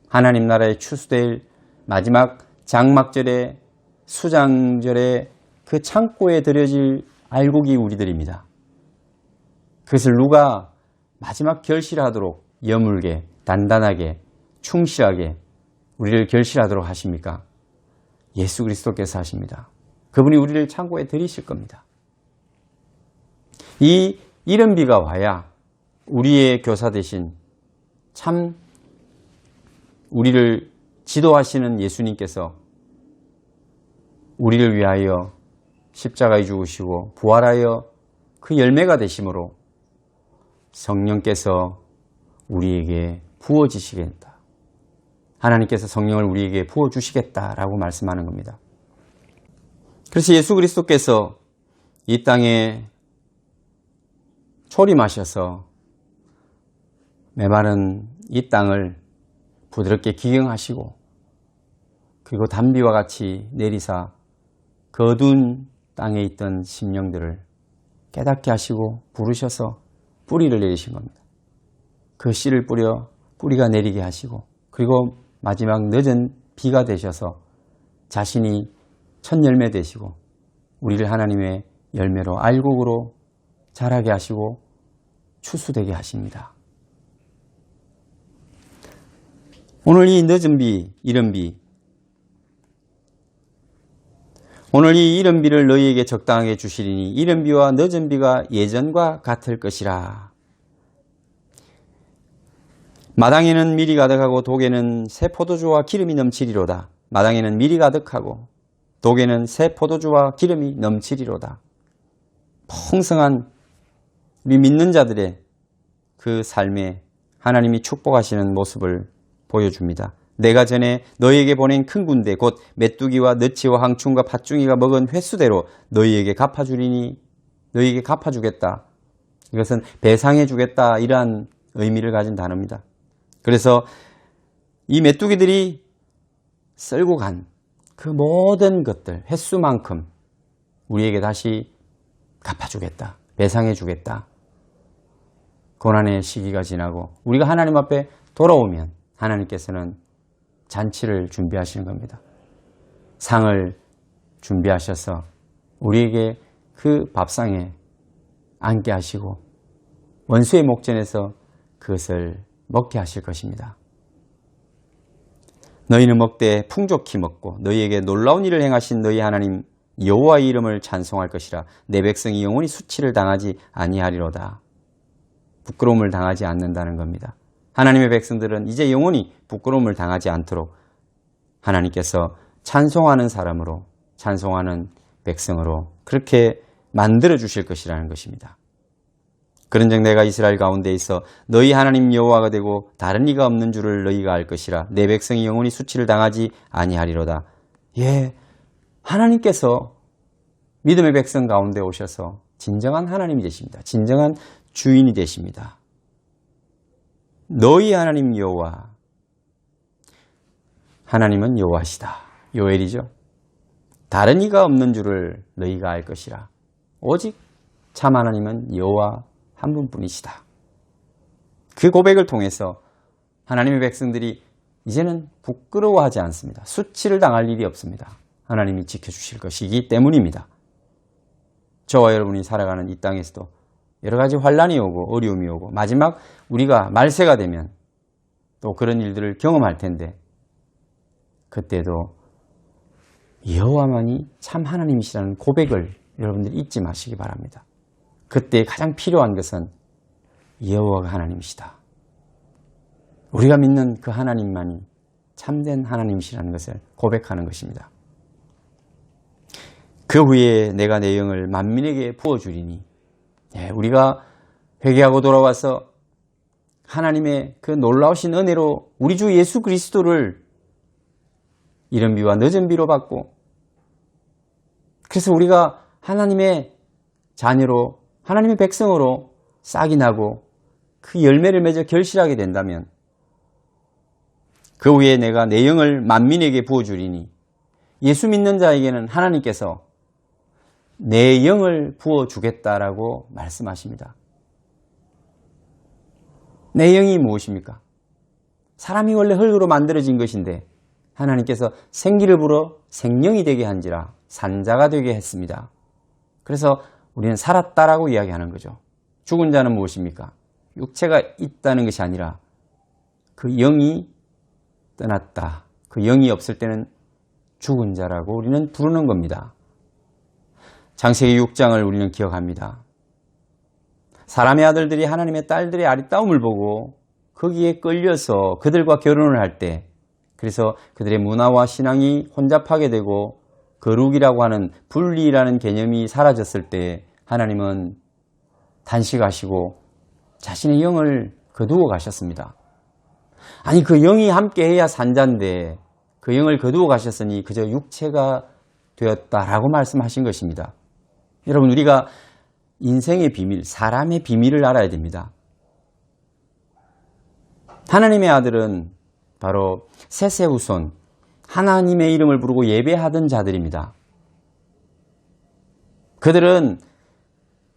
하나님 나라에 추수될 마지막 장막절에 수장절에 그 창고에 들여질 알곡이 우리들입니다. 그것을 누가 마지막 결실하도록 여물게, 단단하게, 충실하게 우리를 결실하도록 하십니까? 예수 그리스도께서 하십니다. 그분이 우리를 창고에 들이실 겁니다. 이 이른 비가 와야 우리의 교사 되신 참 우리를 지도하시는 예수님께서 우리를 위하여 십자가에 죽으시고 부활하여 그 열매가 되심으로 성령께서 우리에게 부어지시겠다. 하나님께서 성령을 우리에게 부어주시겠다라고 말씀하는 겁니다. 그래서 예수 그리스도께서 이 땅에 초림하셔서 메마른 이 땅을 부드럽게 기경하시고 그리고 단비와 같이 내리사 그 어두운 땅에 있던 심령들을 깨닫게 하시고 부르셔서 뿌리를 내리신 겁니다. 그 씨를 뿌려 뿌리가 내리게 하시고 그리고 마지막 늦은 비가 되셔서 자신이 첫 열매 되시고 우리를 하나님의 열매로 알곡으로 자라게 하시고 추수되게 하십니다. 오늘 이 늦은 비, 이른 비, 오늘 이 이른 비를 너희에게 적당하게 주시리니 이른 비와 늦은 비가 예전과 같을 것이라. 마당에는 밀이 가득하고 독에는 새 포도주와 기름이 넘치리로다. 마당에는 밀이 가득하고 독에는 새 포도주와 기름이 넘치리로다. 풍성한 우리 믿는 자들의 그 삶에 하나님이 축복하시는 모습을 보여줍니다. 내가 전에 너희에게 보낸 큰 군대 곧 메뚜기와 너치와 항충과 팥중이가 먹은 횟수대로 너희에게 갚아주리니 너희에게 갚아주겠다. 이것은 배상해 주겠다 이러한 의미를 가진 단어입니다. 그래서 이 메뚜기들이 썰고 간 그 모든 것들 횟수만큼 우리에게 다시 갚아주겠다. 배상해 주겠다. 고난의 시기가 지나고 우리가 하나님 앞에 돌아오면 하나님께서는 잔치를 준비하시는 겁니다. 상을 준비하셔서 우리에게 그 밥상에 앉게 하시고 원수의 목전에서 그것을 먹게 하실 것입니다. 너희는 먹되 풍족히 먹고 너희에게 놀라운 일을 행하신 너희 하나님 여호와의 이름을 찬송할 것이라. 내 백성이 영원히 수치를 당하지 아니하리로다. 부끄러움을 당하지 않는다는 겁니다. 하나님의 백성들은 이제 영원히 부끄러움을 당하지 않도록 하나님께서 찬송하는 사람으로 찬송하는 백성으로 그렇게 만들어 주실 것이라는 것입니다. 그런즉 내가 이스라엘 가운데 있어 너희 하나님 여호와가 되고 다른 이가 없는 줄을 너희가 알 것이라. 내 백성이 영원히 수치를 당하지 아니하리로다. 예, 하나님께서 믿음의 백성 가운데 오셔서 진정한 하나님이 되십니다. 진정한 주인이 되십니다. 너희 하나님 여호와, 하나님은 여호와시다. 요엘이죠. 다른 이가 없는 줄을 너희가 알 것이라. 오직 참 하나님은 여호와 한 분뿐이시다. 그 고백을 통해서 하나님의 백성들이 이제는 부끄러워하지 않습니다. 수치를 당할 일이 없습니다. 하나님이 지켜주실 것이기 때문입니다. 저와 여러분이 살아가는 이 땅에서도 여러 가지 환란이 오고 어려움이 오고 마지막 우리가 말세가 되면 또 그런 일들을 경험할 텐데 그때도 여호와만이 참 하나님이시라는 고백을 여러분들 잊지 마시기 바랍니다. 그때 가장 필요한 것은 여호와가 하나님이시다. 우리가 믿는 그 하나님만이 참된 하나님이시라는 것을 고백하는 것입니다. 그 후에 내가 내 영을 만민에게 부어주리니 우리가 회개하고 돌아와서 하나님의 그 놀라우신 은혜로 우리 주 예수 그리스도를 이른 비와 늦은 비로 받고 그래서 우리가 하나님의 자녀로 하나님의 백성으로 싹이 나고 그 열매를 맺어 결실하게 된다면 그 후에 내가 내 영을 만민에게 부어주리니 예수 믿는 자에게는 하나님께서 내 영을 부어주겠다라고 말씀하십니다. 내 영이 무엇입니까? 사람이 원래 흙으로 만들어진 것인데 하나님께서 생기를 불어 생명이 되게 한지라 산자가 되게 했습니다. 그래서 우리는 살았다라고 이야기하는 거죠. 죽은 자는 무엇입니까? 육체가 있다는 것이 아니라 그 영이 떠났다. 그 영이 없을 때는 죽은 자라고 우리는 부르는 겁니다. 창세기 6장을 우리는 기억합니다. 사람의 아들들이 하나님의 딸들의 아리따움을 보고 거기에 끌려서 그들과 결혼을 할 때 그래서 그들의 문화와 신앙이 혼잡하게 되고 거룩이라고 하는 분리라는 개념이 사라졌을 때 하나님은 단식하시고 자신의 영을 거두어 가셨습니다. 아니 그 영이 함께해야 산자인데 그 영을 거두어 가셨으니 그저 육체가 되었다라고 말씀하신 것입니다. 여러분 우리가 인생의 비밀, 사람의 비밀을 알아야 됩니다. 하나님의 아들은 바로 세세후손, 하나님의 이름을 부르고 예배하던 자들입니다. 그들은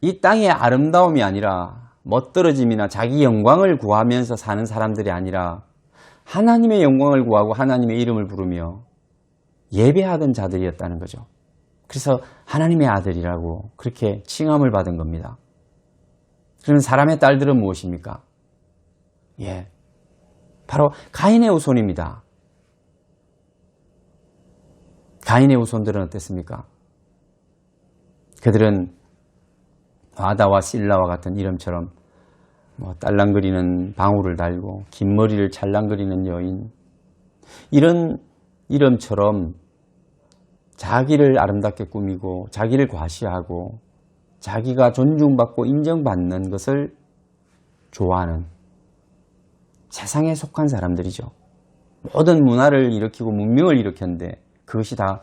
이 땅의 아름다움이 아니라 멋들어짐이나 자기 영광을 구하면서 사는 사람들이 아니라 하나님의 영광을 구하고 하나님의 이름을 부르며 예배하던 자들이었다는 거죠. 그래서 하나님의 아들이라고 그렇게 칭함을 받은 겁니다. 그러면 사람의 딸들은 무엇입니까? 바로 가인의 후손입니다. 가인의 후손들은 어땠습니까? 그들은 아다와 실라와 같은 이름처럼 딸랑거리는 방울을 달고 긴 머리를 찰랑거리는 여인 이런 이름처럼 자기를 아름답게 꾸미고 자기를 과시하고 자기가 존중받고 인정받는 것을 좋아하는 세상에 속한 사람들이죠. 모든 문화를 일으키고 문명을 일으켰는데 그것이 다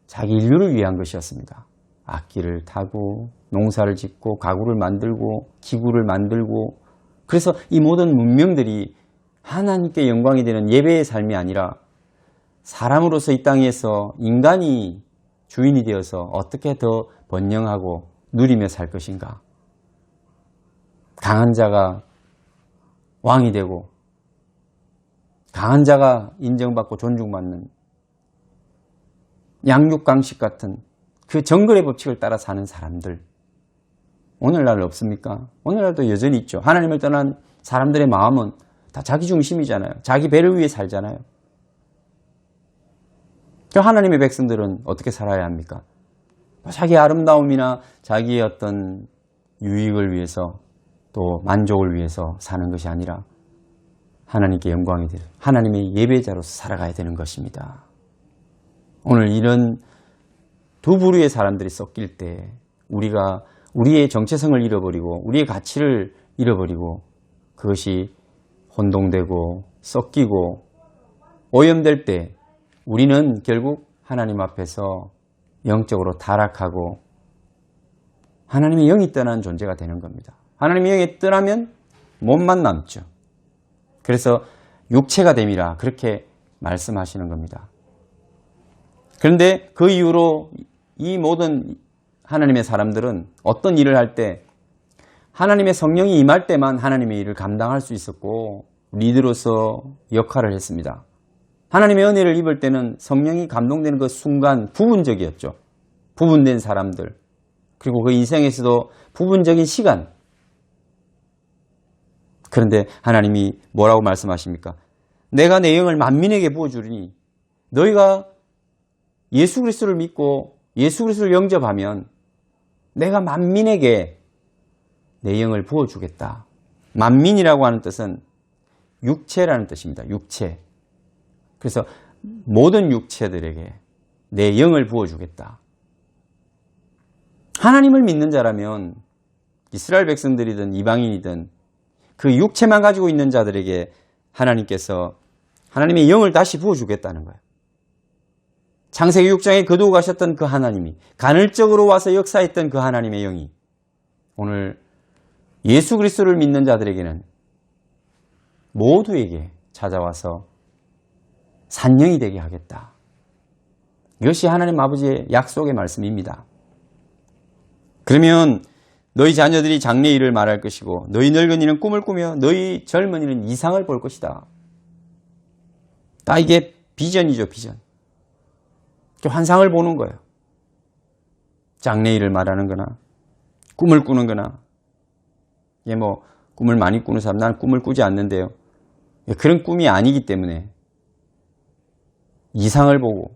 자기 인류를 위한 것이었습니다. 악기를 타고 농사를 짓고 가구를 만들고 기구를 만들고 그래서 이 모든 문명들이 하나님께 영광이 되는 예배의 삶이 아니라 사람으로서 이 땅에서 인간이 주인이 되어서 어떻게 더 번영하고 누리며 살 것인가. 강한 자가 왕이 되고 강한 자가 인정받고 존중받는 양육강식 같은 그 정글의 법칙을 따라 사는 사람들 오늘날 없습니까? 오늘날도 여전히 있죠. 하나님을 떠난 사람들의 마음은 다 자기 중심이잖아요. 자기 배를 위해 살잖아요. 하나님의 백성들은 어떻게 살아야 합니까? 자기 아름다움이나 자기의 어떤 유익을 위해서 또 만족을 위해서 사는 것이 아니라 하나님께 영광이 되는 하나님의 예배자로서 살아가야 되는 것입니다. 오늘 이런 두 부류의 사람들이 섞일 때 우리가 우리의 정체성을 잃어버리고 우리의 가치를 잃어버리고 그것이 혼동되고 섞이고 오염될 때 우리는 결국 하나님 앞에서 영적으로 타락하고 하나님의 영이 떠난 존재가 되는 겁니다. 하나님의 영이 떠나면 몸만 남죠. 그래서 육체가 됨이라 그렇게 말씀하시는 겁니다. 그런데 그 이후로 이 모든 하나님의 사람들은 어떤 일을 할 때 하나님의 성령이 임할 때만 하나님의 일을 감당할 수 있었고 리더로서 역할을 했습니다. 하나님의 은혜를 입을 때는 성령이 감동되는 그 순간 부분적이었죠. 부분된 사람들. 그리고 그 인생에서도 부분적인 시간. 그런데 하나님이 뭐라고 말씀하십니까? 내가 내 영을 만민에게 부어주리니 너희가 예수 그리스도를 믿고 예수 그리스도를 영접하면 내가 만민에게 내 영을 부어주겠다. 만민이라고 하는 뜻은 육체라는 뜻입니다. 육체. 그래서 모든 육체들에게 내 영을 부어주겠다. 하나님을 믿는 자라면 이스라엘 백성들이든 이방인이든 그 육체만 가지고 있는 자들에게 하나님께서 하나님의 영을 다시 부어주겠다는 거예요. 창세기 6장에 거두어 가셨던 그 하나님이 간헐적으로 와서 역사했던 그 하나님의 영이 오늘 예수 그리스도를 믿는 자들에게는 모두에게 찾아와서 산영이 되게 하겠다. 이것이 하나님 아버지의 약속의 말씀입니다. 그러면 너희 자녀들이 장래 일을 말할 것이고 너희 늙은이는 꿈을 꾸며 너희 젊은이는 이상을 볼 것이다. 다 이게 비전이죠, 비전. 환상을 보는 거예요. 장래 일을 말하는 거나 꿈을 꾸는 거나 이게 뭐 꿈을 많이 꾸는 사람, 나는 꿈을 꾸지 않는데요. 그런 꿈이 아니기 때문에 이상을 보고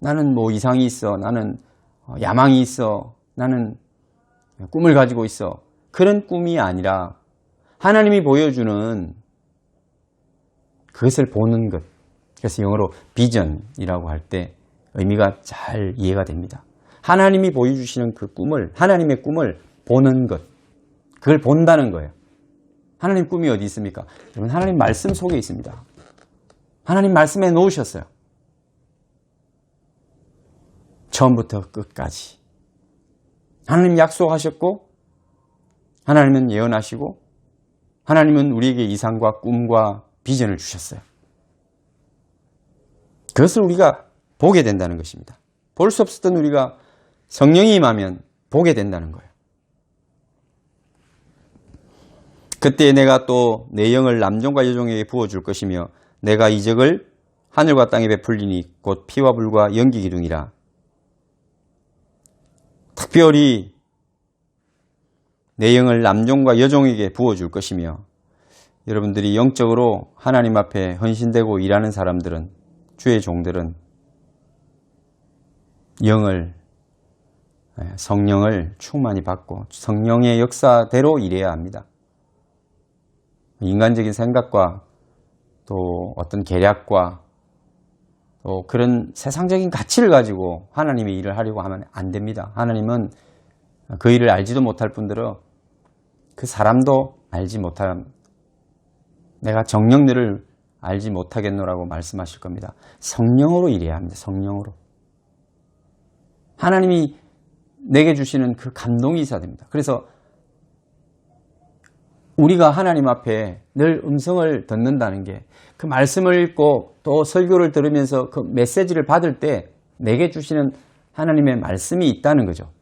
나는 뭐 이상이 있어, 나는 야망이 있어, 나는 꿈을 가지고 있어. 그런 꿈이 아니라 하나님이 보여주는 그것을 보는 것. 그래서 영어로 비전이라고 할 때 의미가 잘 이해가 됩니다. 하나님이 보여주시는 그 꿈을, 하나님의 꿈을 보는 것. 그걸 본다는 거예요. 하나님 꿈이 어디 있습니까? 여러분, 하나님 말씀 속에 있습니다. 하나님 말씀에 놓으셨어요. 처음부터 끝까지. 하나님 약속하셨고, 하나님은 예언하시고, 하나님은 우리에게 이상과 꿈과 비전을 주셨어요. 그것을 우리가 보게 된다는 것입니다. 볼 수 없었던 우리가 성령이 임하면 보게 된다는 거예요. 그때 내가 또 내 영을 남종과 여종에게 부어줄 것이며 내가 이적을 하늘과 땅에 베풀리니 곧 피와 불과 연기 기둥이라. 특별히 내 영을 남종과 여종에게 부어줄 것이며 여러분들이 영적으로 하나님 앞에 헌신되고 일하는 사람들은, 주의 종들은 영을, 성령을 충만히 받고 성령의 역사대로 일해야 합니다. 인간적인 생각과 또 어떤 계략과 또 그런 세상적인 가치를 가지고 하나님의 일을 하려고 하면 안 됩니다. 하나님은 그 일을 알지도 못할 뿐더러 그 사람도 알지 못한, 내가 정령들을 알지 못하겠노라고 말씀하실 겁니다. 성령으로 일해야 합니다. 성령으로. 하나님이 내게 주시는 그 감동이 있어야 됩니다. 그래서 우리가 하나님 앞에 늘 음성을 듣는다는 게 그 말씀을 읽고 또 설교를 들으면서 그 메시지를 받을 때 내게 주시는 하나님의 말씀이 있다는 거죠.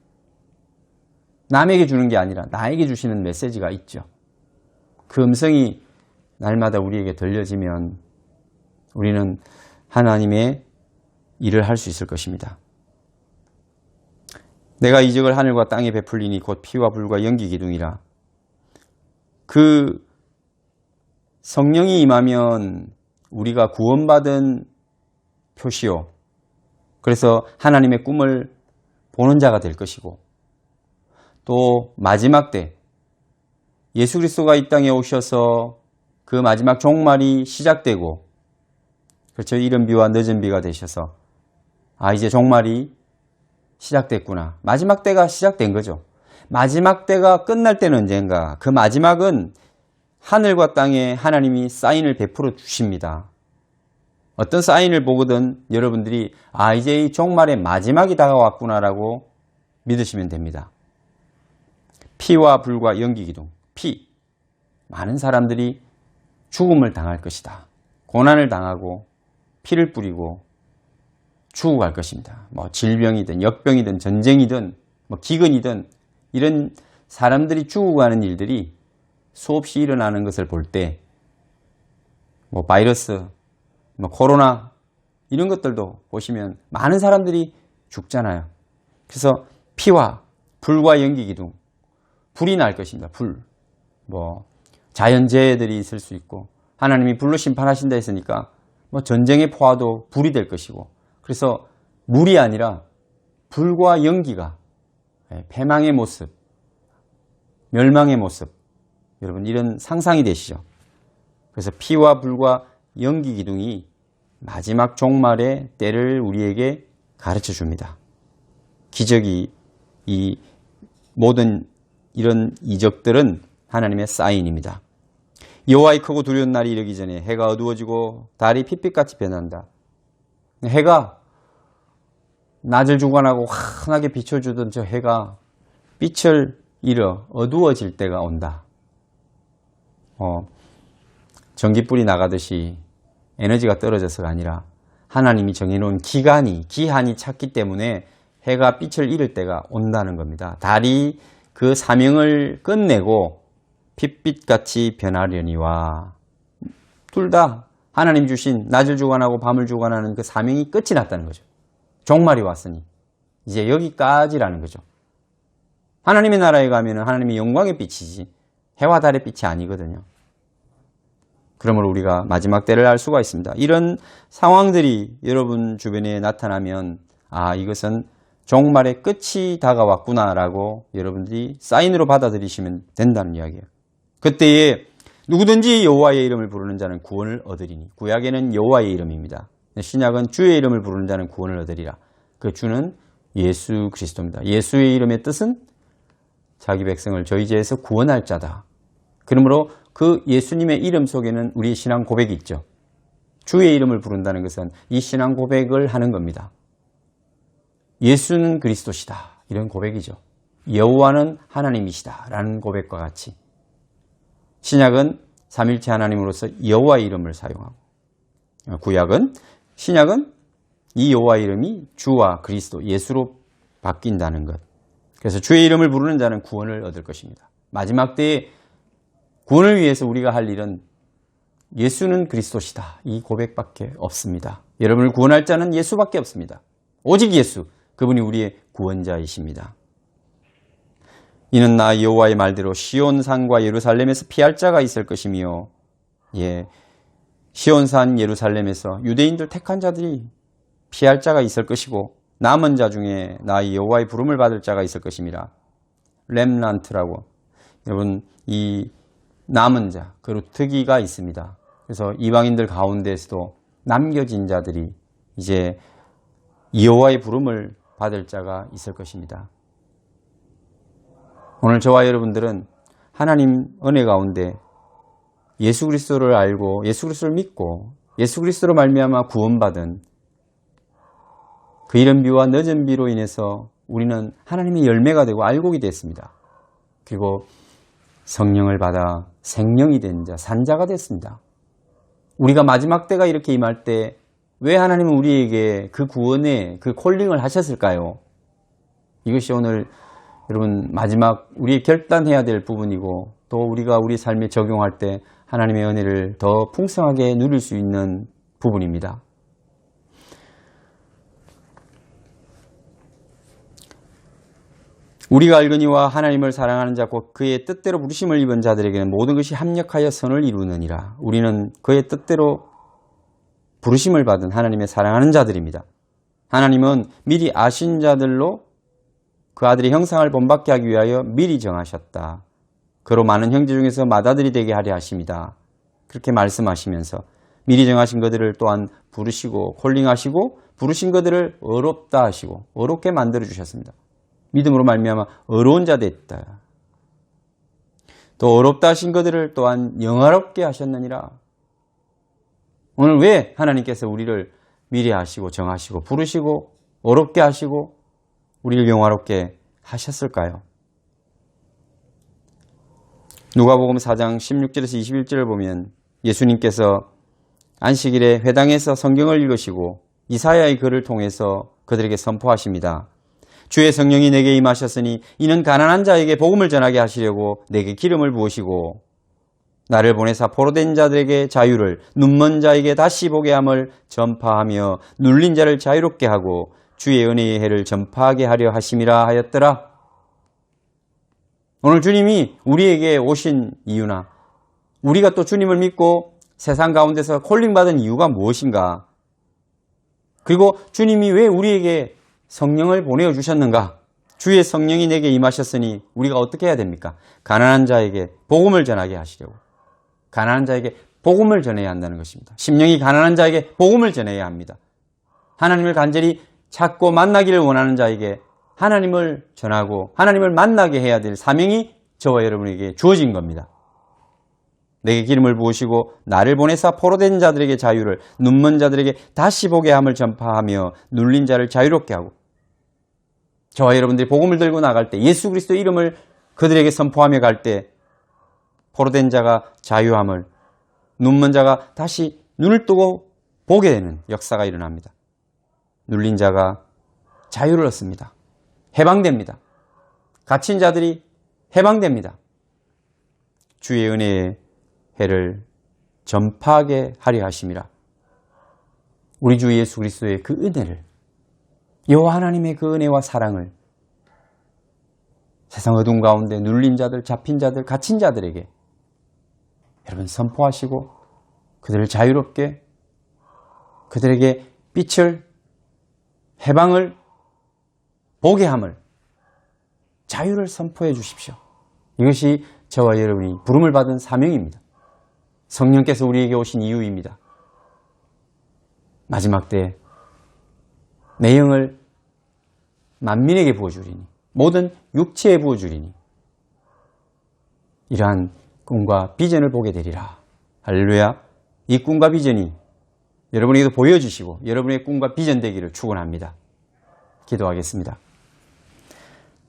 남에게 주는 게 아니라 나에게 주시는 메시지가 있죠. 그 음성이 날마다 우리에게 들려지면 우리는 하나님의 일을 할 수 있을 것입니다. 내가 이적을 하늘과 땅에 베풀리니 곧 피와 불과 연기 기둥이라. 그 성령이 임하면 우리가 구원받은 표시요. 그래서 하나님의 꿈을 보는 자가 될 것이고, 또 마지막 때 예수 그리스도가 이 땅에 오셔서 그 마지막 종말이 시작되고, 그렇죠. 이른 비와 늦은 비가 되셔서 이제 종말이 시작됐구나. 마지막 때가 시작된 거죠. 마지막 때가 끝날 때는 언젠가. 그 마지막은 하늘과 땅에 하나님이 사인을 베풀어 주십니다. 어떤 사인을 보거든 여러분들이 이제 이 종말의 마지막이 다가왔구나라고 믿으시면 됩니다. 피와 불과 연기 기둥. 피. 많은 사람들이 죽음을 당할 것이다. 고난을 당하고 피를 뿌리고 죽어갈 것입니다. 뭐 질병이든 역병이든 전쟁이든 뭐 기근이든 이런 사람들이 죽어가는 일들이 수없이 일어나는 것을 볼 때 뭐 바이러스, 뭐 코로나 이런 것들도 보시면 많은 사람들이 죽잖아요. 그래서 피와 불과 연기 기둥, 불이 날 것입니다. 불. 뭐 자연재해들이 있을 수 있고 하나님이 불로 심판하신다 했으니까 뭐 전쟁의 포화도 불이 될 것이고 그래서 물이 아니라 불과 연기가 패망의 모습, 멸망의 모습 여러분 이런 상상이 되시죠? 그래서 피와 불과 연기 기둥이 마지막 종말의 때를 우리에게 가르쳐 줍니다. 기적이 이 모든 이런 이적들은 하나님의 사인입니다. 여호와의 크고 두려운 날이 이르기 전에 해가 어두워지고 달이 핏빛같이 변한다. 해가 낮을 주관하고 환하게 비춰주던 저 해가 빛을 잃어 어두워질 때가 온다. 전기불이 나가듯이 에너지가 떨어져서가 아니라 하나님이 정해놓은 기한이 찼기 때문에 해가 빛을 잃을 때가 온다는 겁니다. 달이 그 사명을 끝내고 핏빛같이 변하려니와 둘 다 하나님 주신 낮을 주관하고 밤을 주관하는 그 사명이 끝이 났다는 거죠. 종말이 왔으니 이제 여기까지라는 거죠. 하나님의 나라에 가면 하나님의 영광의 빛이지 해와 달의 빛이 아니거든요. 그러므로 우리가 마지막 때를 알 수가 있습니다. 이런 상황들이 여러분 주변에 나타나면 이것은 종말의 끝이 다가왔구나라고 여러분들이 사인으로 받아들이시면 된다는 이야기예요. 그때에 누구든지 여호와의 이름을 부르는 자는 구원을 얻으리니 구약에는 여호와의 이름입니다. 신약은 주의 이름을 부르는 자는 구원을 얻으리라. 그 주는 예수 그리스도입니다. 예수의 이름의 뜻은 자기 백성을 저희 죄에서 구원할 자다. 그러므로 그 예수님의 이름 속에는 우리의 신앙 고백이 있죠. 주의 이름을 부른다는 것은 이 신앙 고백을 하는 겁니다. 예수는 그리스도시다. 이런 고백이죠. 여호와는 하나님이시다. 라는 고백과 같이 신약은 삼일체 하나님으로서 여호와의 이름을 사용하고 신약은 이 여호와의 이름이 주와 그리스도, 예수로 바뀐다는 것. 그래서 주의 이름을 부르는 자는 구원을 얻을 것입니다. 마지막 때에 구원을 위해서 우리가 할 일은 예수는 그리스도시다. 이 고백밖에 없습니다. 여러분을 구원할 자는 예수밖에 없습니다. 오직 예수, 그분이 우리의 구원자이십니다. 이는 나 여호와의 말대로 시온산과 예루살렘에서 피할 자가 있을 것이며 시온산 예루살렘에서 유대인들 택한 자들이 피할 자가 있을 것이고 남은 자 중에 나 여호와의 부름을 받을 자가 있을 것입니다. 렘넌트라고 여러분 이 남은 자, 그 특기가 있습니다. 그래서 이방인들 가운데에서도 남겨진 자들이 이제 여호와의 부름을 받을 자가 있을 것입니다. 오늘 저와 여러분들은 하나님 은혜 가운데 예수 그리스도를 알고 예수 그리스도를 믿고 예수 그리스도로 말미암아 구원받은 그 이른 비와 늦은 비로 인해서 우리는 하나님의 열매가 되고 알곡이 됐습니다. 그리고 성령을 받아 생명이 된 자, 산자가 됐습니다. 우리가 마지막 때가 이렇게 임할 때 왜 하나님은 우리에게 그 구원의 그 콜링을 하셨을까요? 이것이 오늘 여러분 마지막 우리 결단해야 될 부분이고 또 우리가 우리 삶에 적용할 때 하나님의 은혜를 더 풍성하게 누릴 수 있는 부분입니다. 우리가 알거니와 하나님을 사랑하는 자 곧 그의 뜻대로 부르심을 입은 자들에게는 모든 것이 합력하여 선을 이루느니라. 우리는 그의 뜻대로 부르심을 받은 하나님의 사랑하는 자들입니다. 하나님은 미리 아신 자들로 그 아들의 형상을 본받게 하기 위하여 미리 정하셨다. 그로 많은 형제 중에서 맏아들이 되게 하려 하십니다. 그렇게 말씀하시면서 미리 정하신 그들을 또한 부르시고 콜링하시고 부르신 그들을 의롭다 하시고 의롭게 만들어 주셨습니다. 믿음으로 말미암아 의로운 자 됐다. 또 의롭다 하신 그들을 또한 영화롭게 하셨느니라. 오늘 왜 하나님께서 우리를 미리 하시고 정하시고 부르시고 의롭게 하시고 우리를 영화롭게 하셨을까요? 누가복음 4장 16절에서 21절을 보면 예수님께서 안식일에 회당에서 성경을 읽으시고 이사야의 글을 통해서 그들에게 선포하십니다. 주의 성령이 내게 임하셨으니 이는 가난한 자에게 복음을 전하게 하시려고 내게 기름을 부으시고 나를 보내사 포로된 자들에게 자유를, 눈먼 자에게 다시 보게 함을 전파하며 눌린 자를 자유롭게 하고 주의 은혜의 해를 전파하게 하려 하심이라 하였더라. 오늘 주님이 우리에게 오신 이유나 우리가 또 주님을 믿고 세상 가운데서 콜링받은 이유가 무엇인가? 그리고 주님이 왜 우리에게 성령을 보내주셨는가? 주의 성령이 내게 임하셨으니 우리가 어떻게 해야 됩니까? 가난한 자에게 복음을 전하게 하시려고. 가난한 자에게 복음을 전해야 한다는 것입니다. 심령이 가난한 자에게 복음을 전해야 합니다. 하나님을 간절히 찾고 만나기를 원하는 자에게 하나님을 전하고 하나님을 만나게 해야 될 사명이 저와 여러분에게 주어진 겁니다. 내게 기름을 부으시고 나를 보내사 포로된 자들에게 자유를, 눈먼 자들에게 다시 보게 함을 전파하며 눌린 자를 자유롭게 하고, 저와 여러분들이 복음을 들고 나갈 때, 예수 그리스도의 이름을 그들에게 선포하며 갈 때 포로된 자가 자유함을, 눈먼 자가 다시 눈을 뜨고 보게 되는 역사가 일어납니다. 눌린 자가 자유를 얻습니다. 해방됩니다. 갇힌 자들이 해방됩니다. 주의 은혜의 해를 전파하게 하려 하심이라. 우리 주 예수 그리스도의 그 은혜를, 여호와 하나님의 그 은혜와 사랑을 세상 어둠 가운데 눌린 자들, 잡힌 자들, 갇힌 자들에게 여러분 선포하시고 그들을 자유롭게, 그들에게 빛을, 해방을 보게 함을, 자유를 선포해 주십시오. 이것이 저와 여러분이 부름을 받은 사명입니다. 성령께서 우리에게 오신 이유입니다. 마지막 때 내 영을 만민에게 부어주리니, 모든 육체에 부어주리니 이러한 꿈과 비전을 보게 되리라. 할렐루야. 이 꿈과 비전이 여러분에게도 보여주시고 여러분의 꿈과 비전 되기를 축원합니다. 기도하겠습니다.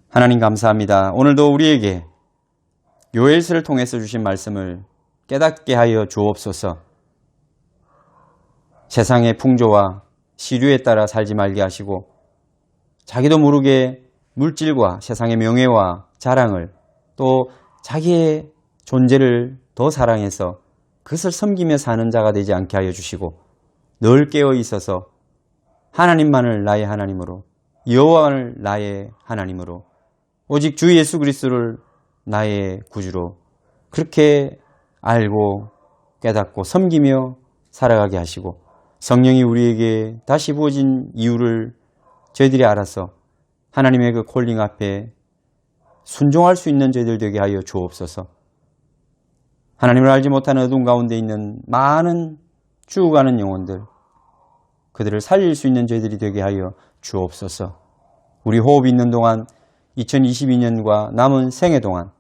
하나님 감사합니다. 오늘도 우리에게 요엘서를 통해서 주신 말씀을 깨닫게 하여 주옵소서. 세상의 풍조와 시류에 따라 살지 말게 하시고 자기도 모르게 물질과 세상의 명예와 자랑을, 또 자기의 존재를 더 사랑해서 그것을 섬기며 사는 자가 되지 않게 하여 주시고, 늘 깨어 있어서 하나님만을 나의 하나님으로, 여호와를 나의 하나님으로, 오직 주 예수 그리스도를 나의 구주로 그렇게 알고 깨닫고 섬기며 살아가게 하시고, 성령이 우리에게 다시 부어진 이유를 저희들이 알아서 하나님의 그 콜링 앞에 순종할 수 있는 저희들 되게 하여 주옵소서. 하나님을 알지 못하는 어둠 가운데 있는 많은 죽어가는 영혼들, 그들을 살릴 수 있는 저희들이 되게 하여 주옵소서. 우리 호흡이 있는 동안 2022년과 남은 생애 동안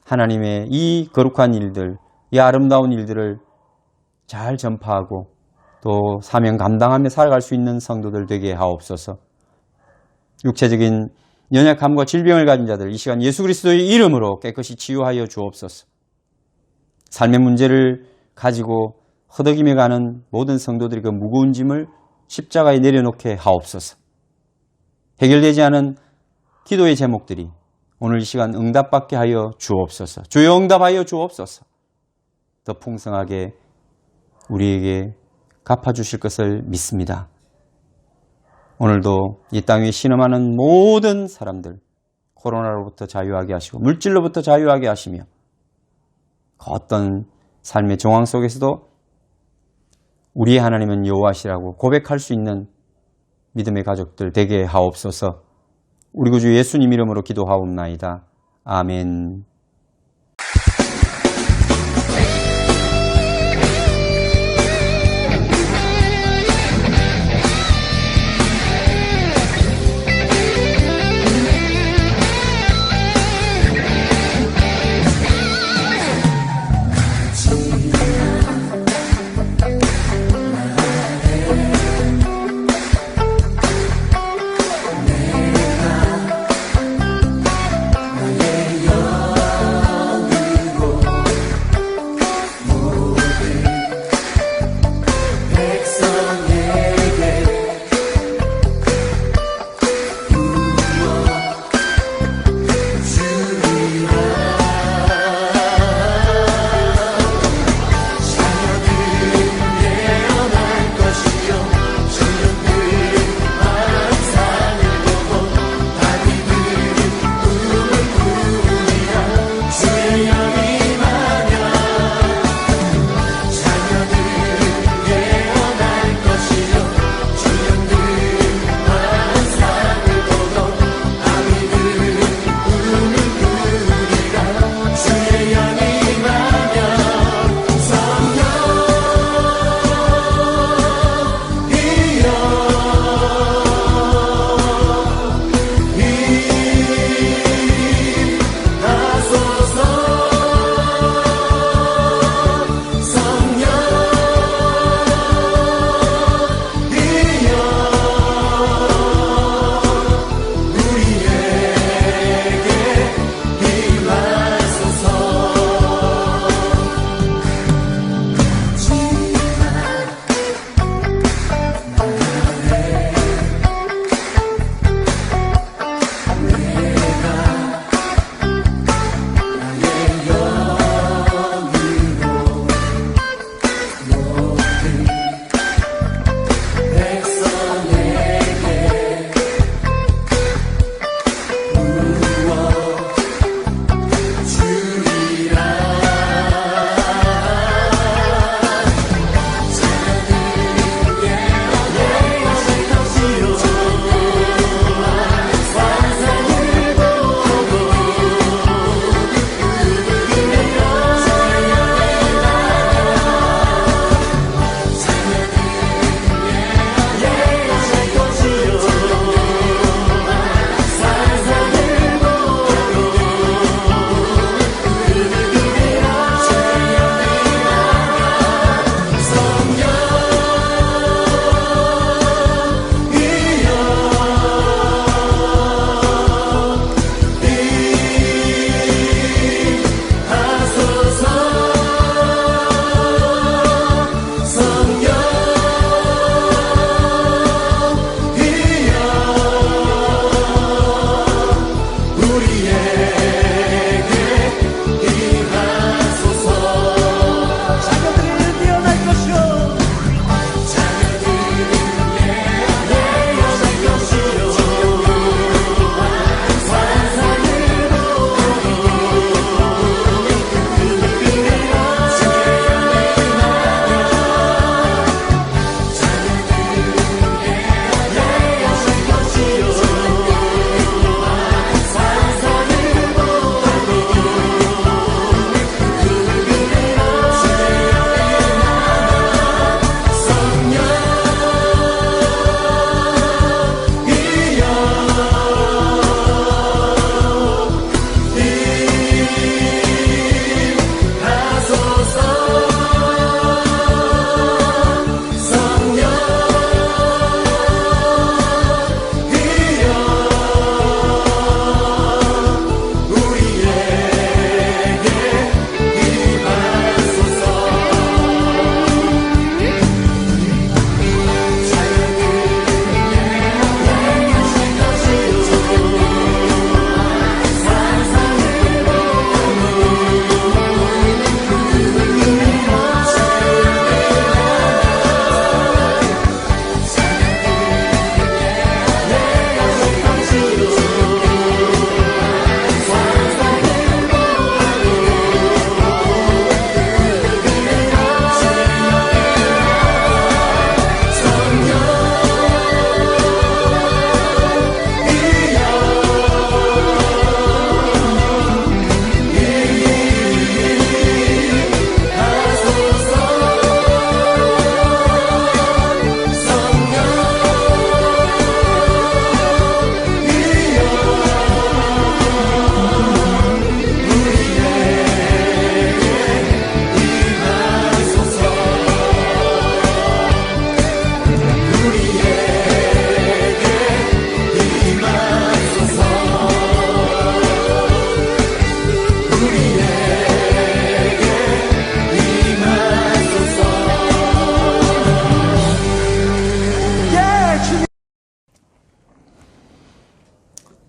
하나님의 이 거룩한 일들, 이 아름다운 일들을 잘 전파하고 또 사명 감당하며 살아갈 수 있는 성도들 되게 하옵소서. 육체적인 연약함과 질병을 가진 자들 이 시간 예수 그리스도의 이름으로 깨끗이 치유하여 주옵소서. 삶의 문제를 가지고 허덕이며 가는 모든 성도들이 그 무거운 짐을 십자가에 내려놓게 하옵소서. 해결되지 않은 기도의 제목들이 오늘 이 시간 응답받게 하여 주옵소서. 주여 응답하여 주옵소서. 더 풍성하게 우리에게 갚아주실 것을 믿습니다. 오늘도 이 땅에 신음하는 모든 사람들 코로나로부터 자유하게 하시고 물질로부터 자유하게 하시며 그 어떤 삶의 정황 속에서도 우리의 하나님은 여호와시라고 고백할 수 있는 믿음의 가족들 되게 하옵소서. 우리 구주 예수님 이름으로 기도하옵나이다. 아멘.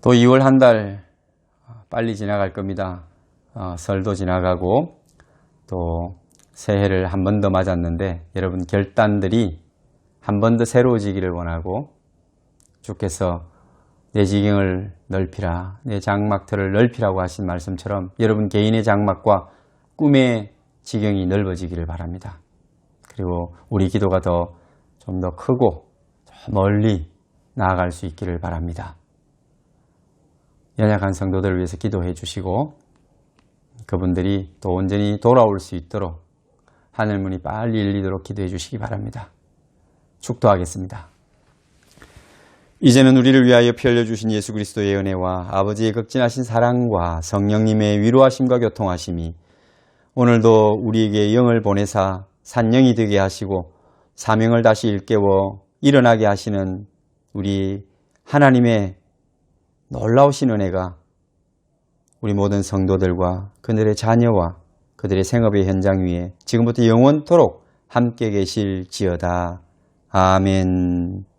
또 2월 한 달 빨리 지나갈 겁니다. 설도 지나가고 또 새해를 한 번 더 맞았는데 여러분 결단들이 한 번 더 새로워지기를 원하고 주께서 내 지경을 넓히라, 내 장막터를 넓히라고 하신 말씀처럼 여러분 개인의 장막과 꿈의 지경이 넓어지기를 바랍니다. 그리고 우리 기도가 좀 더 크고 멀리 나아갈 수 있기를 바랍니다. 연약한 성도들을 위해서 기도해 주시고 그분들이 또 온전히 돌아올 수 있도록 하늘문이 빨리 열리도록 기도해 주시기 바랍니다. 축도하겠습니다. 이제는 우리를 위하여 피 흘려주신 예수 그리스도의 은혜와 아버지의 극진하신 사랑과 성령님의 위로하심과 교통하심이 오늘도 우리에게 영을 보내사 산영이 되게 하시고 사명을 다시 일깨워 일어나게 하시는 우리 하나님의 놀라우신 은혜가 우리 모든 성도들과 그들의 자녀와 그들의 생업의 현장 위에 지금부터 영원토록 함께 계실지어다. 아멘.